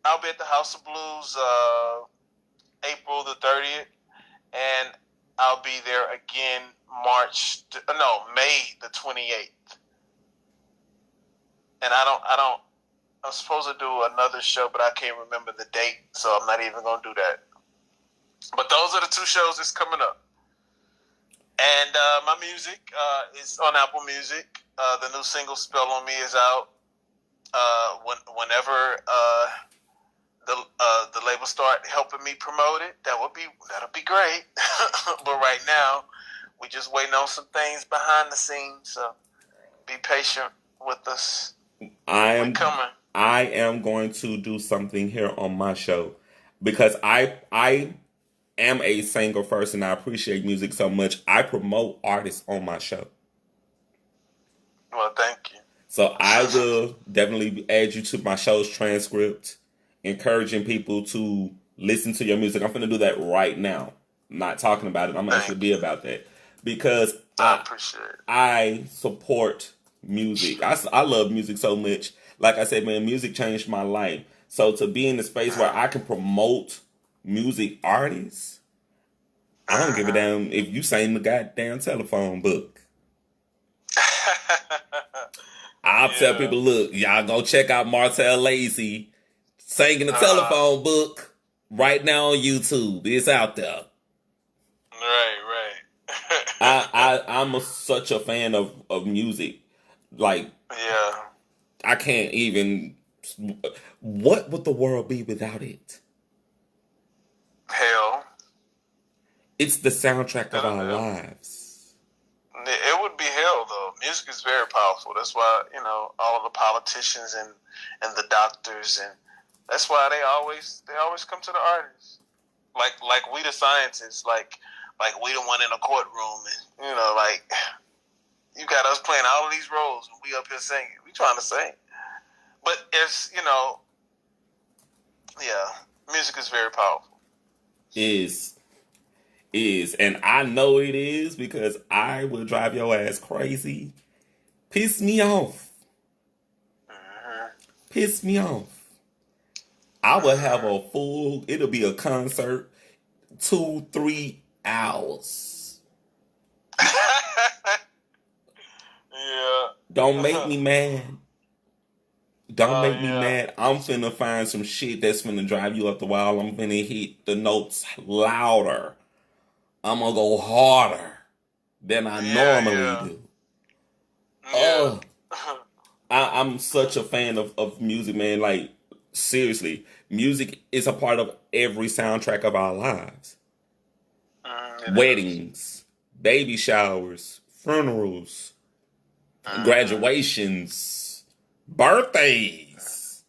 I'll be at the House of Blues April the 30th, and I'll be there again May the 28th. And I'm supposed to do another show, but I can't remember the date, so I'm not even going to do that. But those are the two shows that's coming up. And my music is on Apple Music. The new single "Spell on Me" is out. Whenever the label start helping me promote it, that'll be great. But right now, we're just waiting on some things behind the scenes. So be patient with us. We're coming. I am going to do something here on my show because I am a singer first, and I appreciate music so much. I promote artists on my show. Well, thank you. So I will definitely add you to my show's transcript, encouraging people to listen to your music. I'm going to do that right now. I'm not talking about it. I'm going to actually be about that because I appreciate it. I support music. I love music so much. Like I said, man, music changed my life. So to be in the space where I can promote music artists, I don't give a damn if you sing the goddamn telephone book. I'll tell people, look, y'all go check out Martell Lacey singing the telephone book right now on YouTube. It's out there. Right. I'm such a fan of music. Like, yeah. I can't even. What would the world be without it? Hell. It's the soundtrack of our lives. It would be hell, though. Music is very powerful. That's why, all of the politicians and the doctors, and that's why they always come to the artists. Like we the scientists, like we the one in a courtroom, and you got us playing all of these roles and we up here singing. We trying to sing. But it's, music is very powerful. Is, and I know it is because I will drive your ass crazy. Piss me off. Mm-hmm. Piss me off. I would have a full, it'll be a concert, 2-3 hours. Yeah. Don't make me mad. Don't make me Yeah. mad. I'm finna find some shit that's finna drive you up the wall. I'm finna hit the notes louder. I'm gonna go harder than I normally Yeah. do. Yeah. I'm such a fan of music, man. Like, seriously, music is a part of every soundtrack of our lives. It is. Weddings, baby showers, funerals, graduations, birthdays.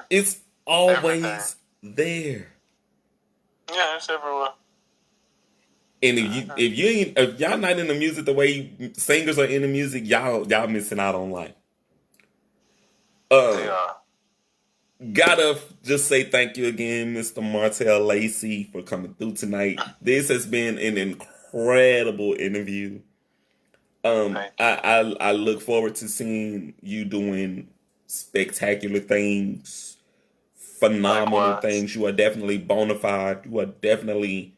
It's always Everything. there. Yeah, it's everywhere. And if y'all not into music the way singers are into music, y'all missing out on life. They are. Gotta just say thank you again, Mr. Martell Lacey, for coming through tonight. This has been an incredible interview. I look forward to seeing you doing spectacular things, phenomenal Likewise. things. You are definitely bona fide. You are definitely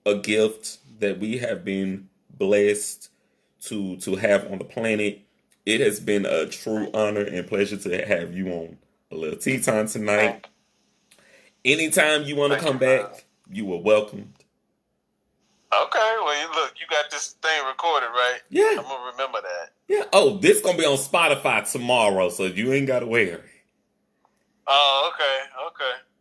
a gift that we have been blessed to have on the planet. It has been a true honor and pleasure to have you on a little tea time tonight. Anytime you want to come back, you are welcomed. Okay, well, you got this thing recorded, right? Yeah. I'm gonna remember that. Yeah. Oh, this gonna be on Spotify tomorrow, so you ain't gotta worry. Oh, okay.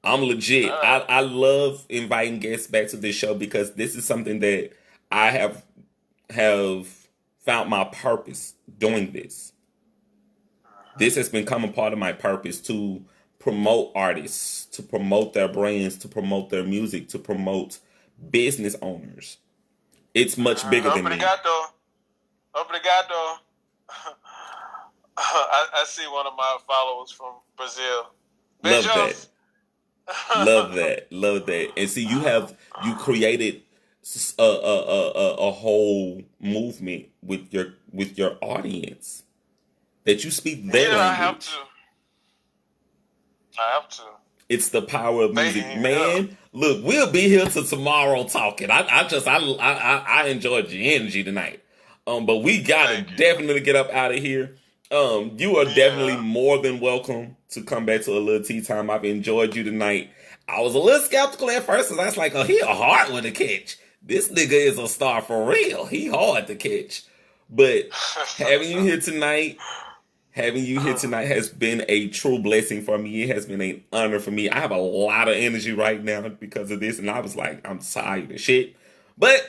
I'm legit. Right. I love inviting guests back to this show because this is something that I have found my purpose doing this. This has become a part of my purpose to promote artists, to promote their brands, to promote their music, to promote business owners. It's much bigger than me. Obrigado. I see one of my followers from Brazil. Love that. Love that. And see, you created a whole movement with your audience that you speak their language. I have to. It's the power of music, man. Look, we'll be here till tomorrow talking. I enjoyed your energy tonight. But we gotta definitely get up out of here. You are definitely more than welcome to come back to a little tea time. I've enjoyed you tonight. I was a little skeptical at first, because I was like, oh, he a hard one to catch. This nigga is a star for real. He hard to catch. But having you here tonight has been a true blessing for me. It has been an honor for me. I have a lot of energy right now because of this, and I was like, I'm tired of shit. But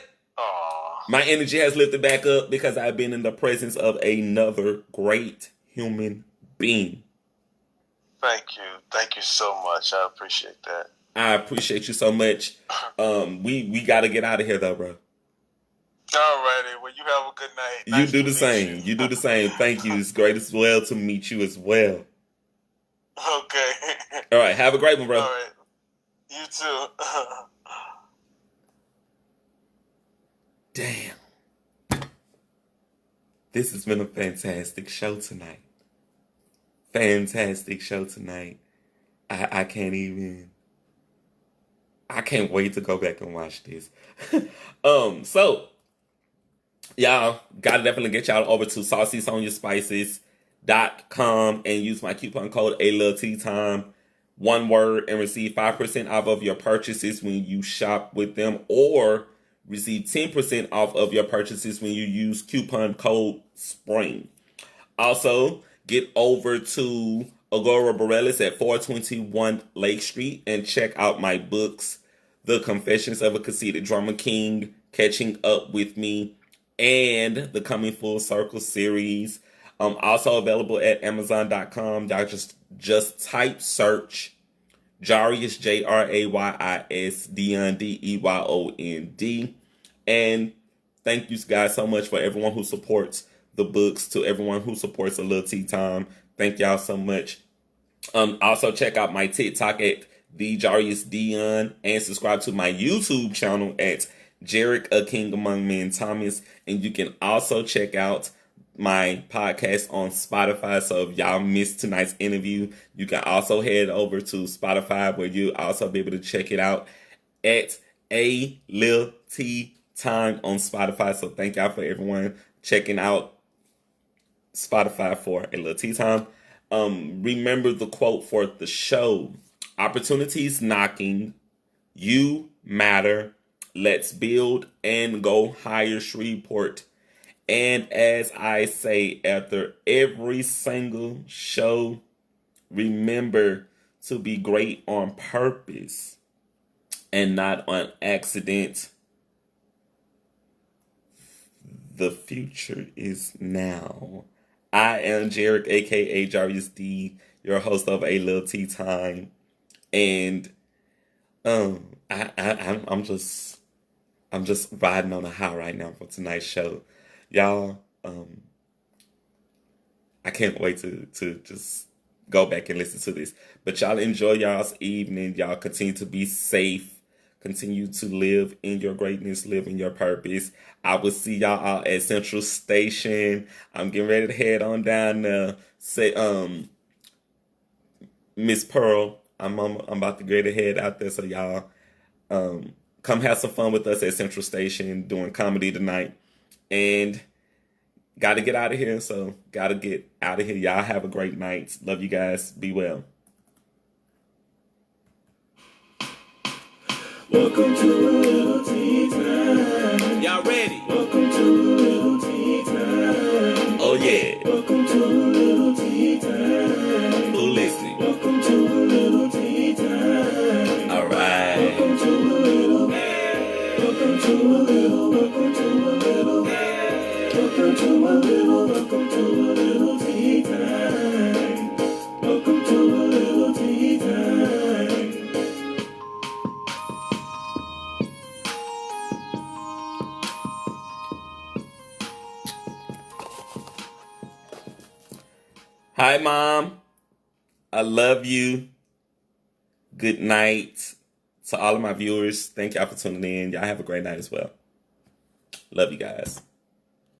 my energy has lifted back up because I've been in the presence of another great human being. Thank you so much. I appreciate that. I appreciate you so much. We got to get out of here, though, bro. Alrighty. Well, you have a good night. You do the same. You do the same. Thank you. It's great as well to meet you as well. Okay. All right. Have a great one, bro. All right. You too. Damn. This has been a fantastic show tonight. Fantastic show tonight. I can't wait to go back and watch this. So y'all gotta definitely get y'all over to SaucySoniaSpices.com and use my coupon code ALoveTeaTime, one word, and receive 5% off of your purchases when you shop with them, or receive 10% off of your purchases when you use coupon code SPRING. Also, get over to Agora Borealis at 421 Lake Street and check out my books, The Confessions of a Conceited Drama King, Catching Up With Me, and the Coming Full Circle series. Also available at Amazon.com. Just type search Jarius, Jrayis, Deyon, Deyond. And thank you guys so much for everyone who supports the books, to everyone who supports A Little Tea Time. Thank y'all so much. Also check out my TikTok at the Jarius Deyon, and subscribe to my YouTube channel at Jarek, A King Among Men Thomas. And you can also check out my podcast on Spotify. So if y'all missed tonight's interview, you can also head over to Spotify where you'll also be able to check it out at A Lil T Time on Spotify. So thank y'all for everyone checking out Spotify for A Lil T Time. Remember the quote for the show: opportunities knocking, you matter, let's build and go higher, Shreveport. And as I say after every single show, remember to be great on purpose and not on accident. The future is now. I am Jarek, aka Jarvis D, your host of A Little Tea Time, and I'm just riding on a high right now for tonight's show, y'all. I can't wait to just go back and listen to this. But y'all enjoy y'all's evening. Y'all continue to be safe. Continue to live in your greatness, live in your purpose. I will see y'all out at Central Station. I'm getting ready to head on down there. Say, Miss Pearl, I'm about to get ahead out there. So y'all, come have some fun with us at Central Station doing comedy tonight. And got to get out of here. So got to get out of here. Y'all have a great night. Love you guys. Be well. Welcome to a little tea time. Y'all ready? Welcome to a little tea time. Oh yeah. Welcome to a little tea time. Who listening? Welcome to a little tea time. All right. Welcome to a little. Welcome to a little. Welcome to a little. Welcome to a little. Welcome to a little tea time. Welcome to a little tea time. Hi, Mom. I love you. Good night to all of my viewers. Thank y'all for tuning in. Y'all have a great night as well. Love you guys.